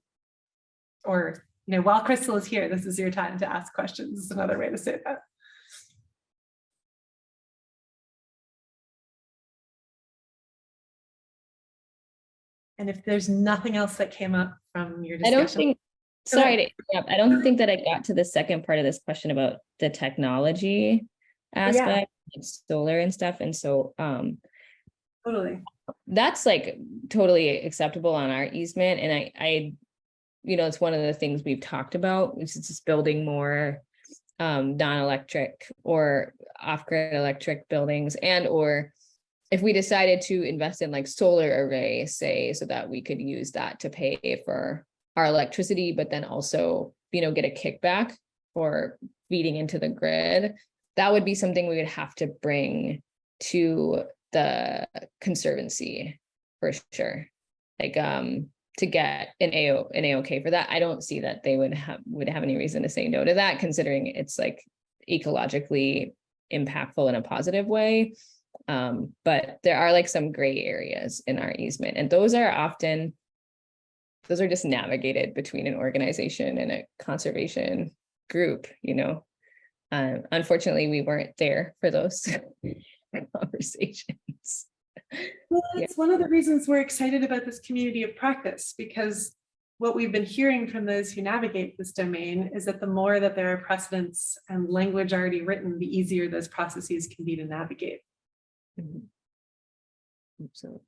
or, you know, while Chrystal is here, this is your time to ask questions. Is another way to say that. And if there's nothing else that came up from your discussion. I don't think, sorry to interrupt, I don't think that I got to the second part of this question about the technology aspect, like solar and stuff. And so Totally. that's like totally acceptable on our easement. And I, you know, it's one of the things we've talked about, which is just building more non-electric or off-grid electric buildings, and or if we decided to invest in like solar arrays, say, so that we could use that to pay for our electricity, but then also, you know, get a kickback for feeding into the grid, that would be something we would have to bring to the Conservancy for sure. Like to get an AOK for that. I don't see that they would have any reason to say no to that, considering it's like ecologically impactful in a positive way. But there are like some gray areas in our easement, and those are just navigated between an organization and a conservation group, you know. Unfortunately, we weren't there for those conversations. Well, it's one of the reasons we're excited about this community of practice, because what we've been hearing from those who navigate this domain is that the more that there are precedents and language already written, the easier those processes can be to navigate. So,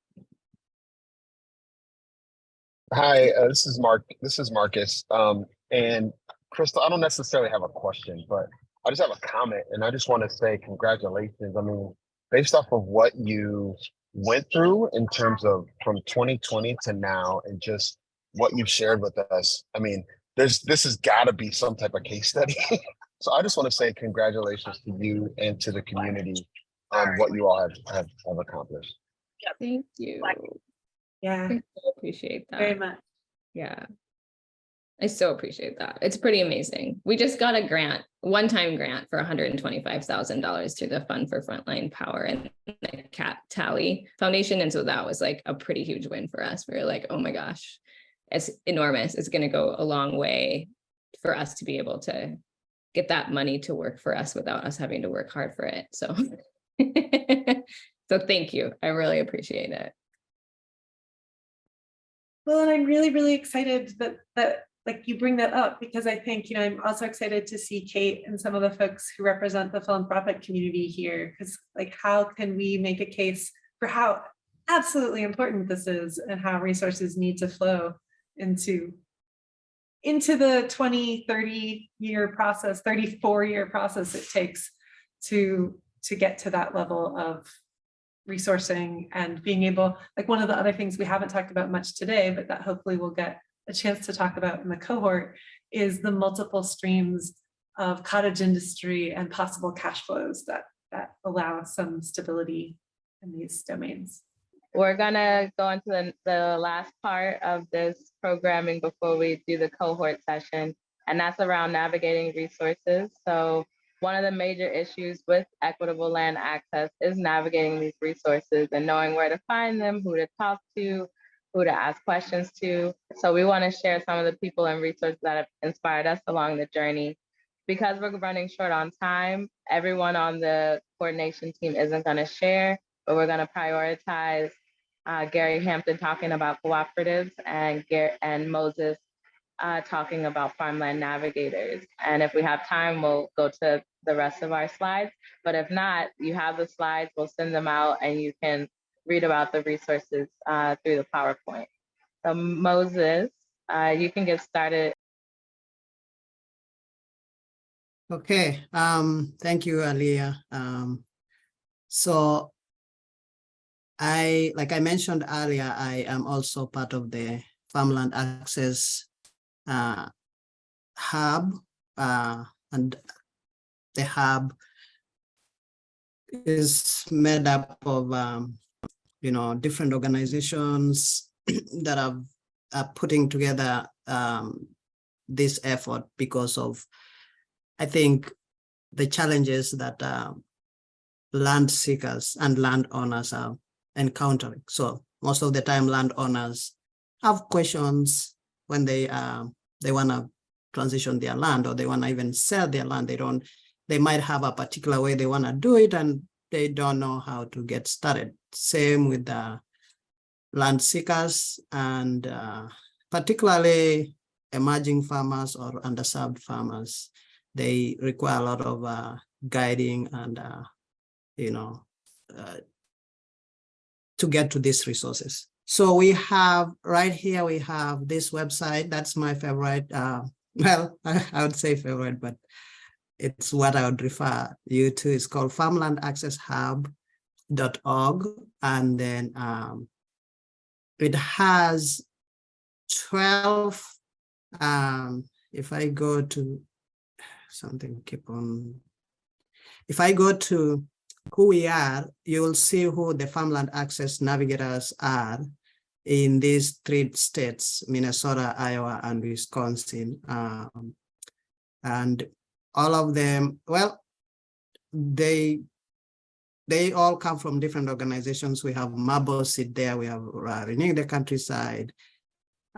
hi, this is Marcus. And Chrystal, I don't necessarily have a question, but I just have a comment, and I just want to say congratulations. I mean, based off of what you went through in terms of from 2020 to now, and just what you've shared with us, I mean, this has got to be some type of case study. So I just want to say congratulations to you and to the community on what you all have accomplished. thank you. Yeah, I so appreciate that. very much. Yeah. I so appreciate that. It's pretty amazing. We just got a grant, one-time grant for $125,000 through the Fund for Frontline Power and the Cat Tally Foundation. And so that was like a pretty huge win for us. We were like, oh my gosh, it's enormous. It's going to go a long way for us to be able to get that money to work for us without us having to work hard for it. So, so thank you. I really appreciate it. Well, and I'm really, really excited that like you bring that up, because I think, you know, I'm also excited to see Kate and some of the folks who represent the philanthropic community here, because like, how can we make a case for how absolutely important this is and how resources need to flow into the 20, 30-year process, 34-year process it takes to get to that level of resourcing and being able, like one of the other things we haven't talked about much today, but that hopefully we'll get a chance to talk about in the cohort, is the multiple streams of cottage industry and possible cash flows that allow some stability in these domains. We're gonna go into the last part of this programming before we do the cohort session, and that's around navigating resources. So one of the major issues with equitable land access is navigating these resources and knowing where to find them, who to talk to, who to ask questions to. So we want to share some of the people and resources that have inspired us along the journey. Because we're running short on time, everyone on the coordination team isn't going to share, but we're going to prioritize Gary Hampton talking about cooperatives and Moses talking about farmland navigators. And if we have time, we'll go to the rest of our slides. But if not, you have the slides, we'll send them out and you can read about the resources through the PowerPoint. So Moses, you can get started. Okay, thank you, Aleya. So like I mentioned earlier, I am also part of the Farmland Access Hub, and the hub is made up of different organizations that are putting together this effort because of, I think, the challenges that land seekers and landowners are encountering. So most of the time, landowners have questions when they want to transition their land, or they want to even sell their land. They might have a particular way they want to do it, and they don't know how to get started. Same with the land seekers, and particularly emerging farmers or underserved farmers. They require a lot of guiding and to get to these resources. So we have right here, we have this website. That's my favorite. Well, I would say favorite, but it's what I would refer you to. It's called farmlandaccesshub.org. And then it has 12, if I go to something, if I go to who we are, you will see who the Farmland Access Navigators are in these 3 states, Minnesota, Iowa, and Wisconsin. And all of them, well, they all come from different organizations. We have Mabosit there, we have Renewing the Countryside,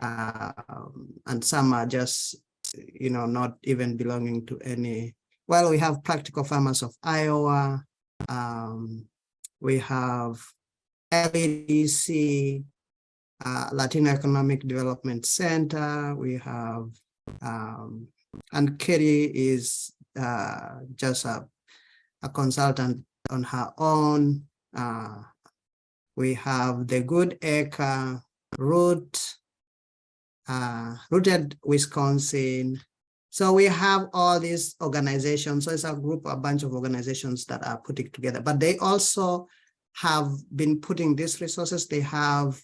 and some are just, not even belonging to any. Well, we have Practical Farmers of Iowa, we have LEDC, Latino Economic Development Center, we have, and Katie is just a consultant on her own. We have the Good Acre, Rooted Wisconsin. So we have all these organizations. So it's a bunch of organizations that are putting together, but they also have been putting these resources. They have,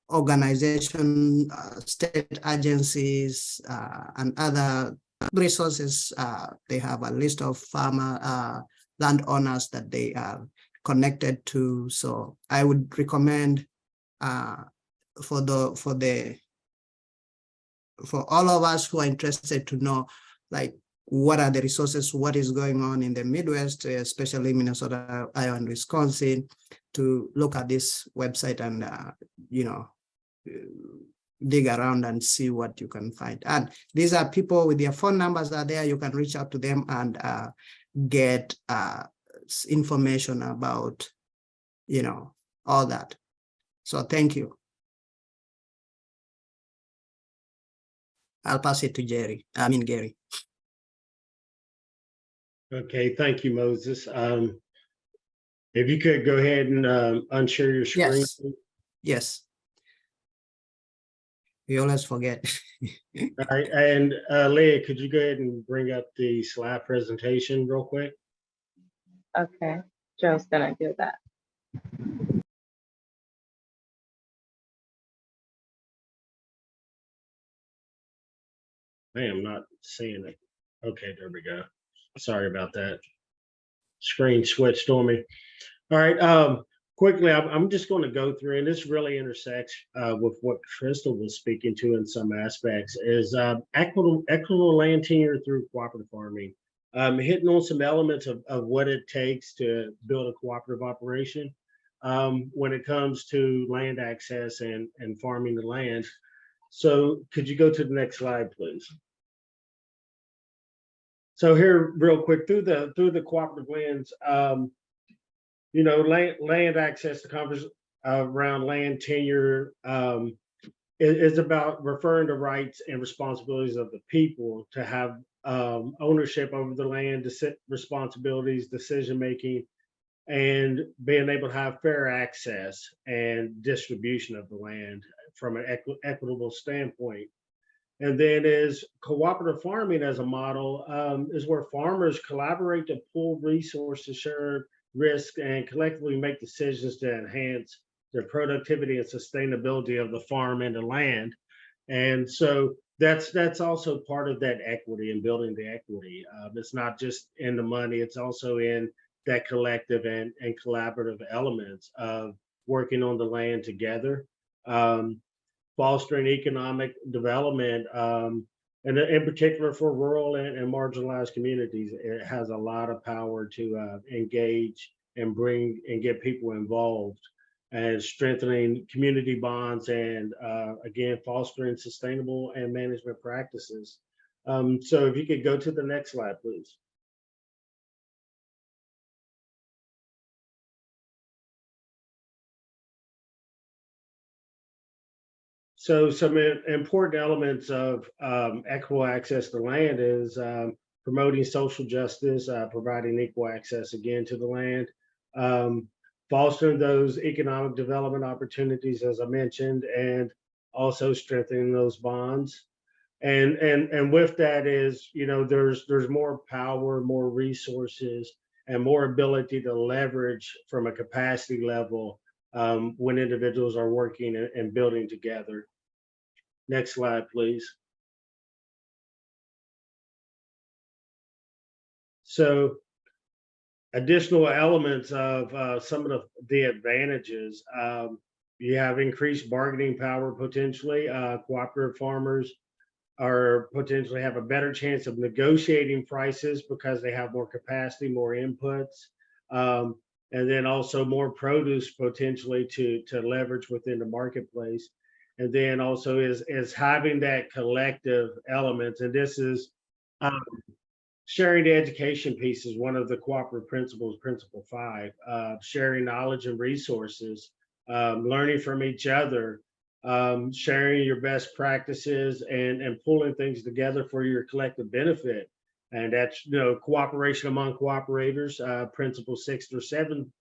organization, state agencies, and other resources. They have a list of farmer landowners that they are connected to. So I would recommend for all of us who are interested to know, like, what are the resources, what is going on in the Midwest, especially Minnesota, Iowa, and Wisconsin, to look at this website and, dig around and see what you can find. And these are people with their phone numbers are there. You can reach out to them and get information about, all that. So thank you. I'll pass it to Gary. Okay, thank you, Moses. If you could go ahead and unshare your screen. Yes. We always forget. All right, and Aleya, could you go ahead and bring up the slide presentation real quick? Okay, Joe's gonna do that. I am not seeing it. Okay, there we go. Sorry about that. Screen switched on me. All right, quickly, I'm just going to go through, and this really intersects with what Chrystal was speaking to in some aspects, is equitable land tenure through cooperative farming. Hitting on some elements of what it takes to build a cooperative operation when it comes to land access and farming the land. So could you go to the next slide, please? So here, real quick, through the cooperative lens, you know, land access to converse around land tenure is about referring to rights and responsibilities of the people to have ownership over the land, responsibilities, decision making, and being able to have fair access and distribution of the land from an equitable standpoint. And then is cooperative farming as a model is where farmers collaborate to pool resources, share risk, and collectively make decisions to enhance their productivity and sustainability of the farm and the land. And so that's also part of that equity and building the equity. It's not just in the money, it's also in that collective and collaborative elements of working on the land together. Fostering economic development, and in particular for rural and marginalized communities. It has a lot of power to engage and bring and get people involved, and strengthening community bonds, and again, fostering sustainable and management practices. So if you could go to the next slide, please. So some important elements of equitable access to land is promoting social justice, providing equal access again to the land, fostering those economic development opportunities, as I mentioned, and also strengthening those bonds. And with that is, you know, there's more power, more resources, and more ability to leverage from a capacity level when individuals are working and building together. Next slide, please. So additional elements of some of the advantages, you have increased bargaining power potentially. Cooperative farmers are potentially have a better chance of negotiating prices because they have more capacity, more inputs, and then also more produce potentially to leverage within the marketplace. And then also is having that collective elements, and this is sharing the education piece is one of the cooperative principles, principle 5, sharing knowledge and resources, learning from each other, sharing your best practices and pulling things together for your collective benefit. And that's, you know, cooperation among cooperators, principle 6 or 7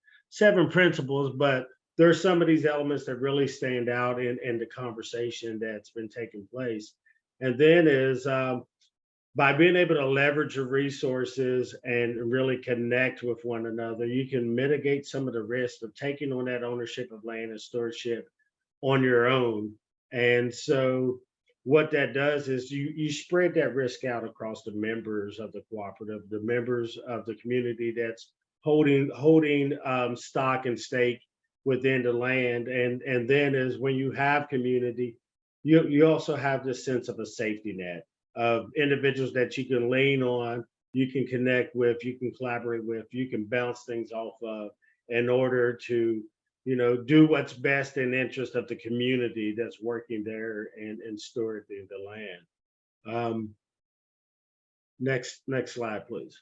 principles, but there's some of these elements that really stand out in the conversation that's been taking place. And then is by being able to leverage your resources and really connect with one another, you can mitigate some of the risks of taking on that ownership of land and stewardship on your own. And so what that does is you spread that risk out across the members of the cooperative, the members of the community that's holding stock and stake within the land. And then is when you have community, you also have this sense of a safety net of individuals that you can lean on, you can connect with, you can collaborate with, you can bounce things off of in order to, you know, do what's best in the interest of the community that's working there and stewarding the land. Next slide, please.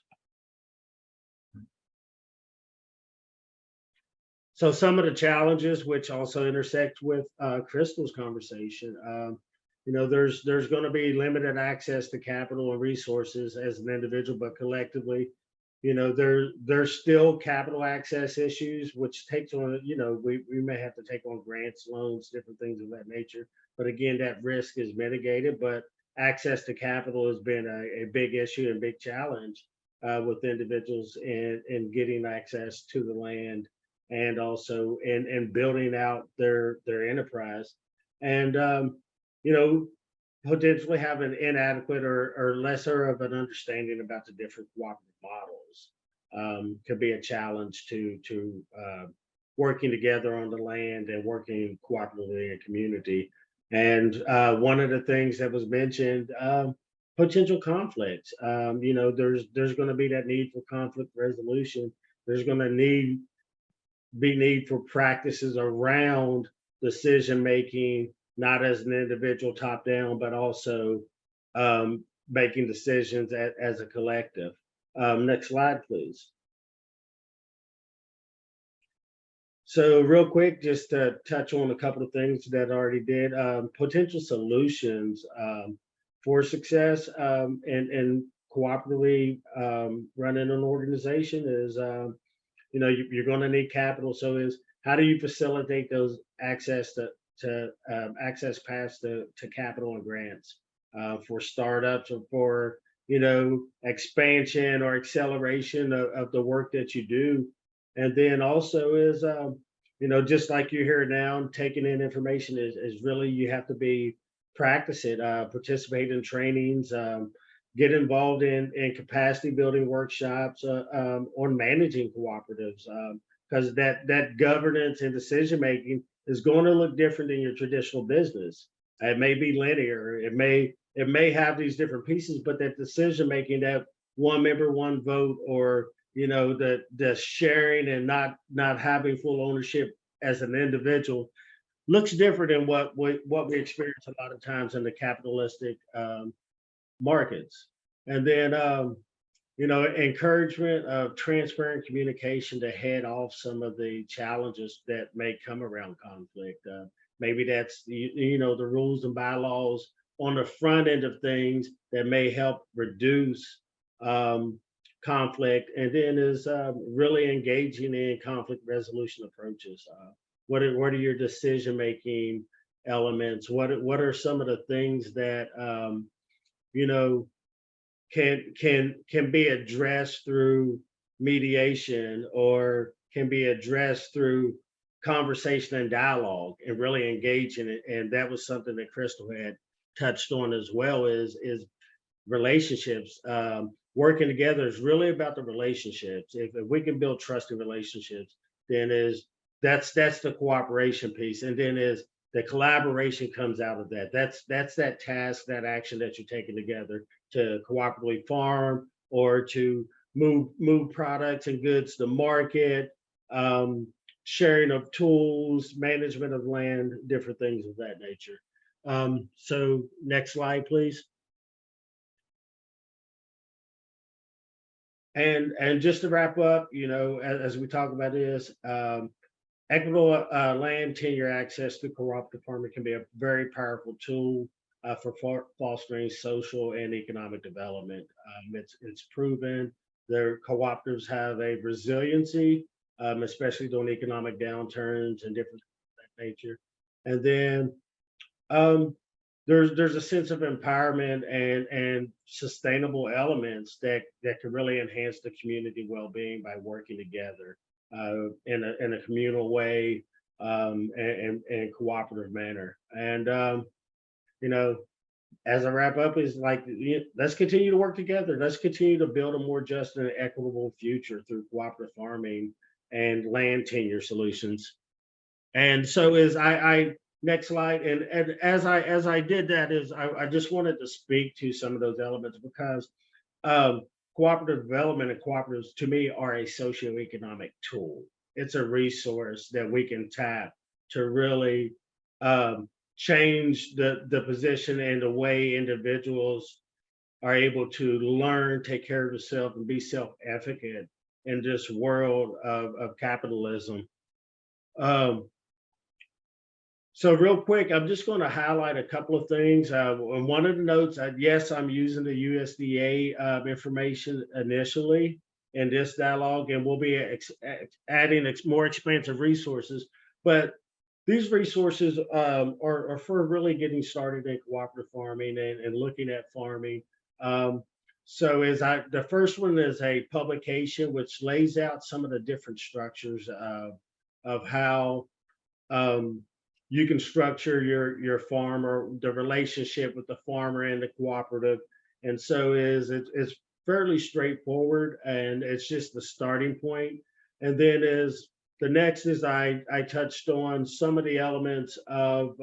So some of the challenges, which also intersect with Chrystal's conversation, you know, there's going to be limited access to capital and resources as an individual, but collectively, you know, there's still capital access issues, which takes on, you know, we may have to take on grants, loans, different things of that nature. But again, that risk is mitigated, but access to capital has been a big issue and big challenge with individuals in getting access to the land and also in building out their enterprise. And you know, potentially have an inadequate or lesser of an understanding about the different cooperative models. Could be a challenge to working together on the land and working cooperatively in community. And one of the things that was mentioned, potential conflicts. There's going to be that need for conflict resolution. There's going to be need for practices around decision making, not as an individual top down, but also making decisions as a collective. Next slide, please. So real quick, just to touch on a couple of things that I already did, potential solutions for success and cooperatively running an organization is, you're going to need capital. So how do you facilitate those access to access paths to capital and grants for startups or for, expansion or acceleration of the work that you do. And then also is, just like you hear now, taking in information is really, you have to practice it, participate in trainings, get involved in capacity building workshops on managing cooperatives, because that governance and decision making is going to look different than your traditional business. It may be linear. It may have these different pieces, but that decision making, that one member, one vote, or the sharing and not having full ownership as an individual looks different than what we experience a lot of times in the capitalistic markets. And then encouragement of transparent communication to head off some of the challenges that may come around conflict. Maybe that's the rules and bylaws on the front end of things that may help reduce conflict, and then is really engaging in conflict resolution approaches. What are your decision making elements? What are some of the things that can be addressed through mediation, or can be addressed through conversation and dialogue, and really engage in it? And that was something that Chrystal had touched on as well, is relationships. Working together is really about the relationships. If we can build trusting relationships, then that's the cooperation piece. And then the collaboration comes out of that. That's that task, that action that you're taking together to cooperatively farm, or to move products and goods to market, sharing of tools, management of land, different things of that nature. So next slide, please. And just to wrap up, as we talk about this, equitable land tenure access to cooperative farming can be a very powerful tool for fostering social and economic development. It's proven their cooperatives have a resiliency, especially during economic downturns and different things of that nature. And then there's a sense of empowerment and sustainable elements that can really enhance the community well-being by working together in a communal way and cooperative manner. And as I wrap up, is like, let's continue to work together. Let's continue to build a more just and equitable future through cooperative farming and land tenure solutions. And so next slide. And as I did that, I just wanted to speak to some of those elements, because cooperative development and cooperatives, to me, are a socioeconomic tool. It's a resource that we can tap to really change the position and the way individuals are able to learn, take care of themselves, and be self-efficacious in this world of capitalism. So real quick, I'm just going to highlight a couple of things. One of the notes, yes, I'm using the USDA information initially in this dialogue, and we'll be adding more expansive resources. But these resources are for really getting started in cooperative farming and looking at farming. So the first one is a publication which lays out some of the different structures of how you can structure your farm or the relationship with the farmer and the cooperative. And so it's fairly straightforward, and it's just the starting point. And then is the next is I touched on some of the elements of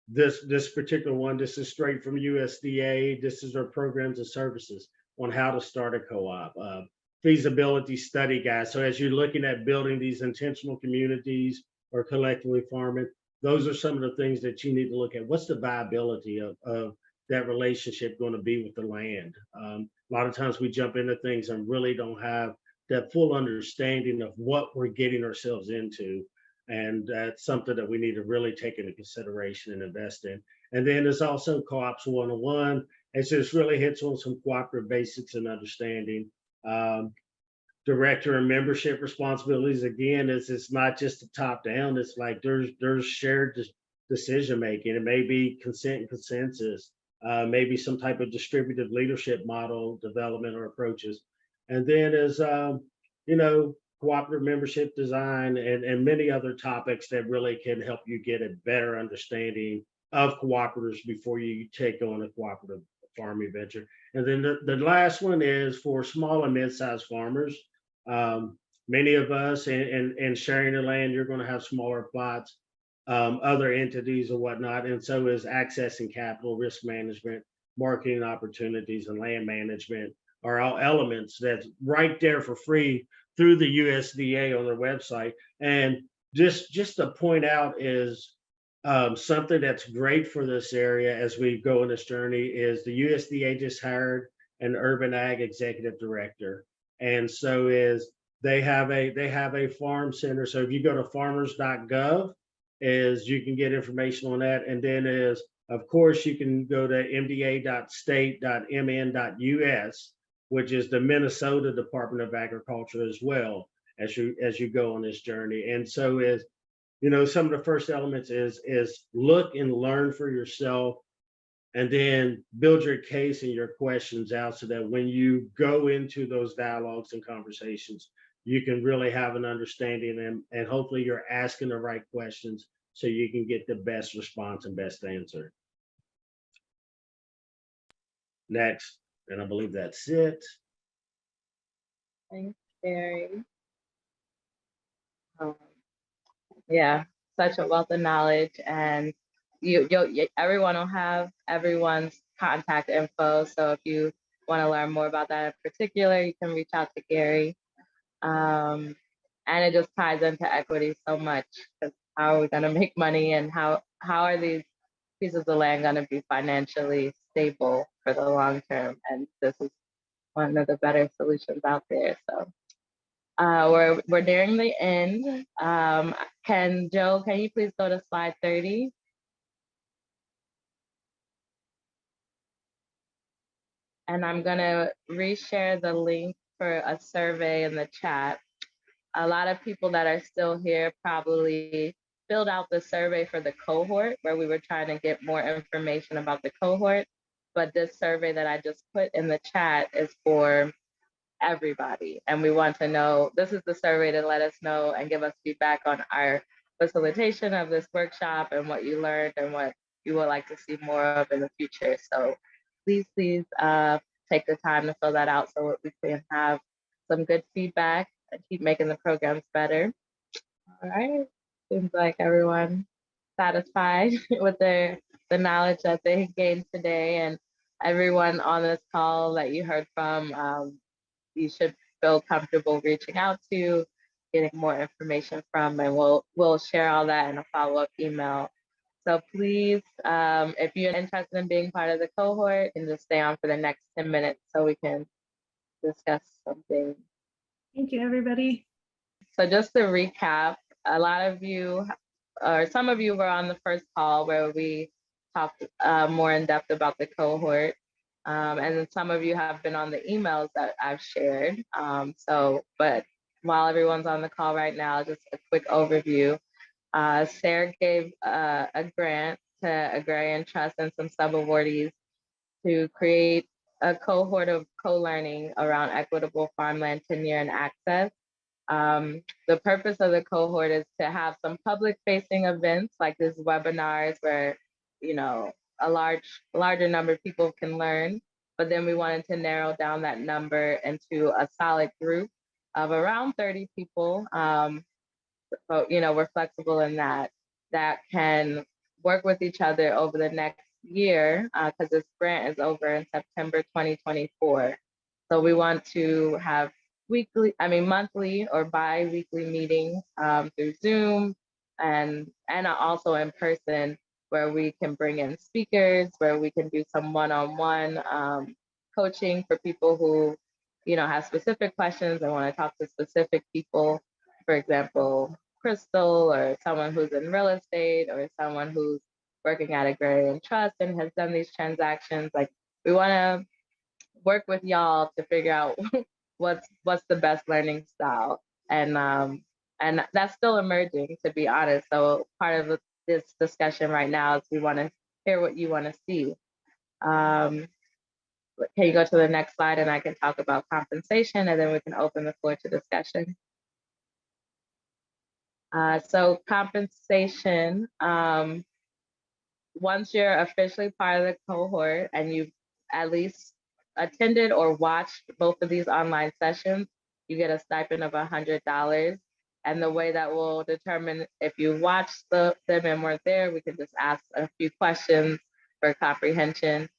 this particular one. This is straight from USDA. This is our programs and services on how to start a co-op, feasibility study guide. So as you're looking at building these intentional communities or collectively farming, those are some of the things that you need to look at. What's the viability of that relationship going to be with the land? A lot of times we jump into things and really don't have that full understanding of what we're getting ourselves into. And that's something that we need to really take into consideration and invest in. And then there's also Co-ops 101. It just really hits on some cooperative basics and understanding. Director and membership responsibilities, again, it's not just the top down. It's like there's shared decision making. It may be consent and consensus, maybe some type of distributive leadership model development or approaches. And then as cooperative membership design and many other topics that really can help you get a better understanding of cooperatives before you take on a cooperative farming venture. And then the last one is for small and mid-sized farmers. Many of us in sharing the land, you're going to have smaller plots, other entities or whatnot. And so is accessing capital, risk management, marketing opportunities, and land management are all elements that's right there for free through the USDA on their website. And just to point out is something that's great for this area as we go on this journey is the USDA just hired an urban ag executive director. And so they have a farm center. So if you go to farmers.gov, you can get information on that. And then of course, you can go to mda.state.mn.us, which is the Minnesota Department of Agriculture as well as you go on this journey. And so some of the first elements is look and learn for yourself, and then build your case and your questions out so that when you go into those dialogues and conversations, you can really have an understanding and hopefully you're asking the right questions so you can get the best response and best answer. Next, and I believe that's it. Thanks, Gary. Yeah, such a wealth of knowledge, and everyone will have everyone's contact info. So if you want to learn more about that in particular, you can reach out to Gary. And it just ties into equity so much, because how are we going to make money, and how are these pieces of land going to be financially stable for the long term? And this is one of the better solutions out there. So we're nearing the end. Can you please go to slide 30? And I'm gonna reshare the link for a survey in the chat. A lot of people that are still here probably filled out the survey for the cohort, where we were trying to get more information about the cohort. But this survey that I just put in the chat is for everybody. And we want to know, this is the survey to let us know and give us feedback on our facilitation of this workshop and what you learned and what you would like to see more of in the future. So please take the time to fill that out so we can have some good feedback and keep making the programs better. All right, seems like everyone satisfied with the knowledge that they gained today, and everyone on this call that you heard from, you should feel comfortable reaching out to, getting more information from, and we'll share all that in a follow-up email. So please, if you're interested in being part of the cohort, and just stay on for the next 10 minutes so we can discuss something. Thank you, everybody. So just to recap, a lot of you, or some of you were on the first call where we talked more in depth about the cohort. And then some of you have been on the emails that I've shared. But while everyone's on the call right now, just a quick overview. SARE gave a grant to Agrarian Trust and some sub-awardees to create a cohort of co-learning around equitable farmland tenure and access. The purpose of the cohort is to have some public facing events like these webinars where, you know, a larger number of people can learn, but then we wanted to narrow down that number into a solid group of around 30 people. So, you know, we're flexible in that can work with each other over the next year because this grant is over in September 2024. So we want to have monthly or bi-weekly meetings through Zoom and also in person where we can bring in speakers, where we can do some one-on-one coaching for people who, you know, have specific questions and want to talk to specific people. For example, Chrystal or someone who's in real estate or someone who's working at agrarian trust and has done these transactions. Like, we want to work with y'all to figure out what's the best learning style, and that's still emerging, to be honest. So part of this discussion right now is we want to hear what you want to see. Can you go to the next slide and I can talk about compensation, and then we can open the floor to discussion. So compensation, once you're officially part of the cohort and you've at least attended or watched both of these online sessions, you get a stipend of $100. And the way that will determine if you watched them and weren't there, we can just ask a few questions for comprehension.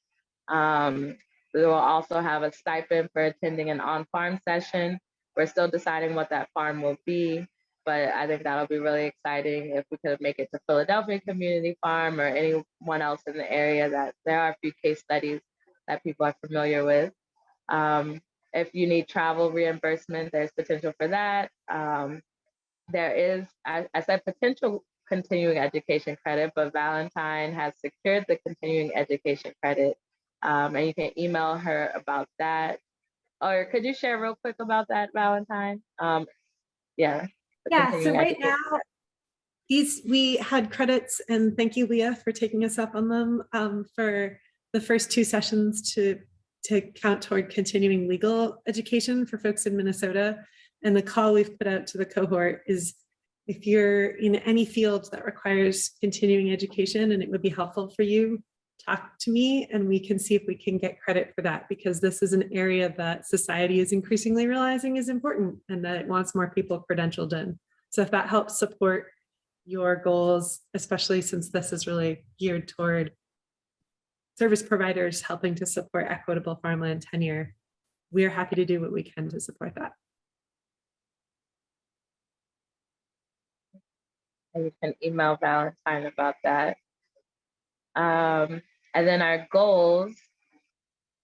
We will also have a stipend for attending an on-farm session. We're still deciding what that farm will be, but I think that'll be really exciting if we could make it to Philadelphia Community Farm or anyone else in the area. That there are a few case studies that people are familiar with. If you need travel reimbursement, there's potential for that. There is, I said potential continuing education credit, but Valentine has secured the continuing education credit. And you can email her about that. Or could you share real quick about that, Valentine? Yeah. Yeah, so right now, we had credits, and thank you, Leah, for taking us up on them for the first two sessions to count toward continuing legal education for folks in Minnesota. And the call we've put out to the cohort is, if you're in any field that requires continuing education and it would be helpful for you, talk to me and we can see if we can get credit for that, because this is an area that society is increasingly realizing is important and that it wants more people credentialed in. So if that helps support your goals, especially since this is really geared toward service providers helping to support equitable farmland tenure, we're happy to do what we can to support that. And you can email Valentine about that. And then our goals,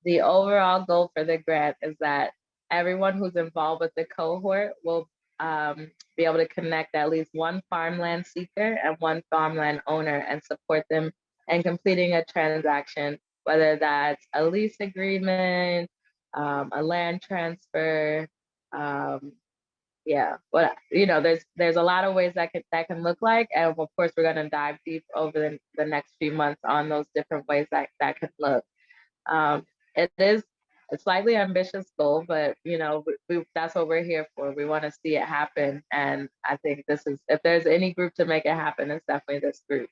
the overall goal for the grant is that everyone who's involved with the cohort will be able to connect at least one farmland seeker and one farmland owner and support them in completing a transaction, whether that's a lease agreement, a land transfer, yeah, but you know, there's a lot of ways that can look like, and of course we're going to dive deep over the next few months on those different ways that could look. It is a slightly ambitious goal, but you know, that's what we're here for. We want to see it happen, and I think this is, if there's any group to make it happen, it's definitely this group.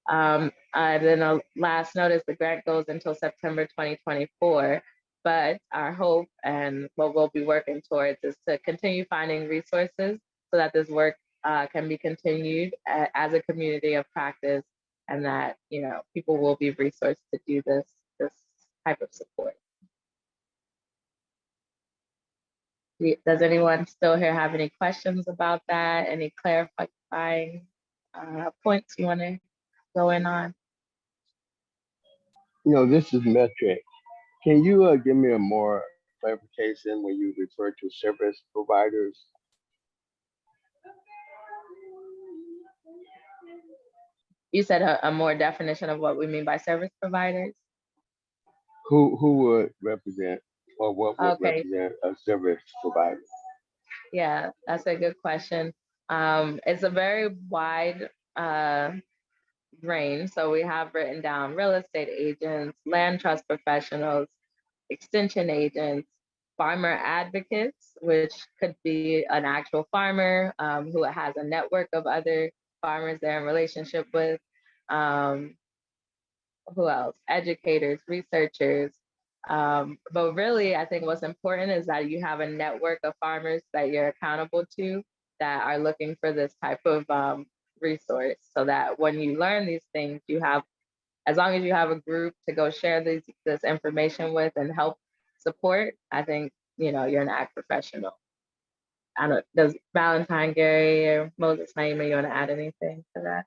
And then a last note is the grant goes until September 2024. But our hope and what we'll be working towards is to continue finding resources so that this work can be continued as a community of practice, and that, you know, people will be resourced to do this type of support. Does anyone still here have any questions about that? Any clarifying points you want to go in on? You know, this is metric. Can you give me a more clarification when you refer to service providers? You said a more definition of what we mean by service providers? Who would represent, or what would represent a service provider? Yeah, that's a good question. It's a very wide range. So we have written down real estate agents, land trust professionals, extension agents, farmer advocates, which could be an actual farmer who has a network of other farmers they're in relationship with. Who else? Educators, researchers. But really, I think what's important is that you have a network of farmers that you're accountable to that are looking for this type of resource, so that when you learn these things, you have, as long as you have a group to go share this information with and help support, I think, you know, you're an ag professional. I don't, does Valentine, Gary, or Moses, Naima, you want to add anything to that?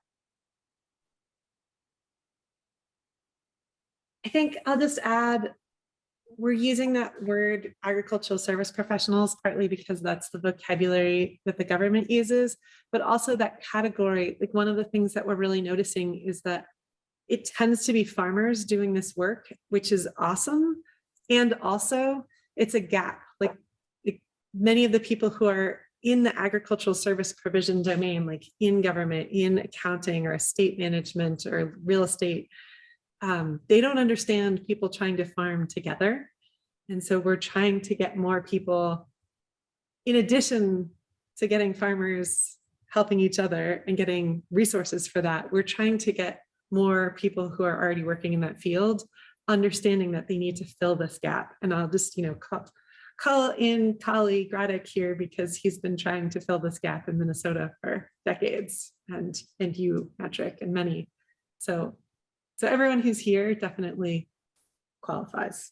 I think I'll just add, we're using that word agricultural service professionals partly because that's the vocabulary that the government uses, but also that category. Like, one of the things that we're really noticing is that it tends to be farmers doing this work, which is awesome. And also it's a gap. Like many of the people who are in the agricultural service provision domain, like in government, in accounting or estate management or real estate, they don't understand people trying to farm together. And so we're trying to get more people, in addition to getting farmers helping each other and getting resources for that, we're trying to get more people who are already working in that field, understanding that they need to fill this gap. And I'll just, call in colleague Radek here, because he's been trying to fill this gap in Minnesota for decades, and you, Patrick, and many. So everyone who's here definitely qualifies.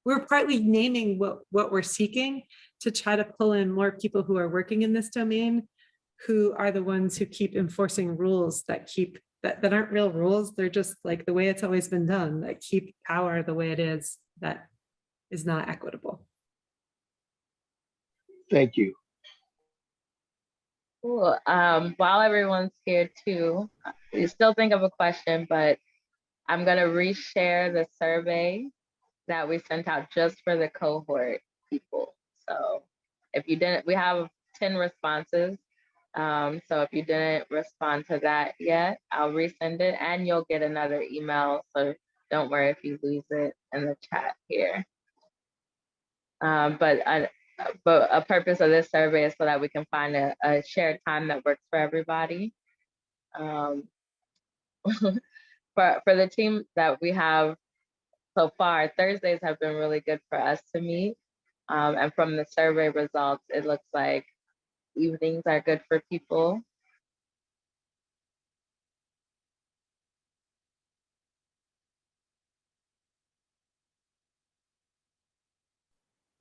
We're partly naming what we're seeking to try to pull in more people who are working in this domain, who are the ones who keep enforcing rules that aren't real rules. They're just like the way it's always been done, that keep power the way it is, that is not equitable. Thank you. Cool. While everyone's here too, you still think of a question, but I'm gonna reshare the survey that we sent out just for the cohort people. So if you didn't, we have 10 responses. So if you didn't respond to that yet, I'll resend it and you'll get another email. So don't worry if you lose it in the chat here. But a purpose of this survey is so that we can find a shared time that works for everybody. For the team that we have so far, Thursdays have been really good for us to meet. And from the survey results, it looks like evenings are good for people.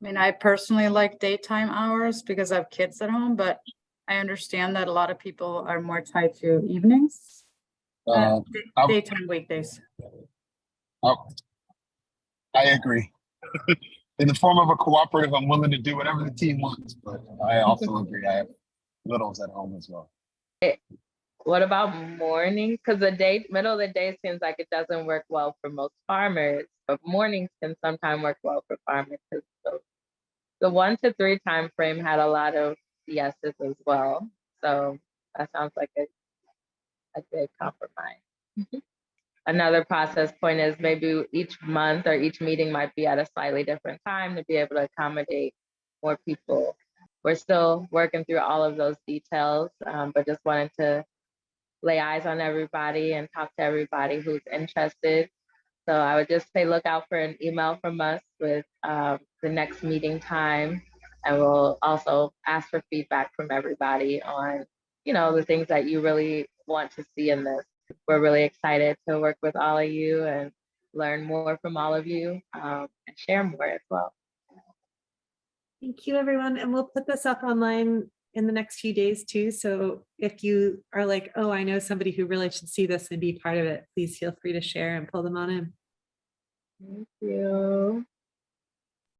I mean, I personally like daytime hours because I have kids at home, but I understand that a lot of people are more tied to evenings. Daytime weekdays. I agree. In the form of a cooperative, I'm willing to do whatever the team wants, but I also agree. I have littles at home as well. What about mornings? Because middle of the day seems like it doesn't work well for most farmers, but mornings can sometimes work well for farmers. The 1 to 3 time frame had a lot of yeses as well. So that sounds like a good compromise. Another process point is maybe each month or each meeting might be at a slightly different time to be able to accommodate more people. We're still working through all of those details, but just wanted to lay eyes on everybody and talk to everybody who's interested. So I would just say, look out for an email from us with the next meeting time. And we'll also ask for feedback from everybody on, the things that you really want to see in this. We're really excited to work with all of you and learn more from all of you and share more as well. Thank you, everyone. And we'll put this up online in the next few days too. So if you are like, oh, I know somebody who really should see this and be part of it, please feel free to share and pull them on in. Thank you.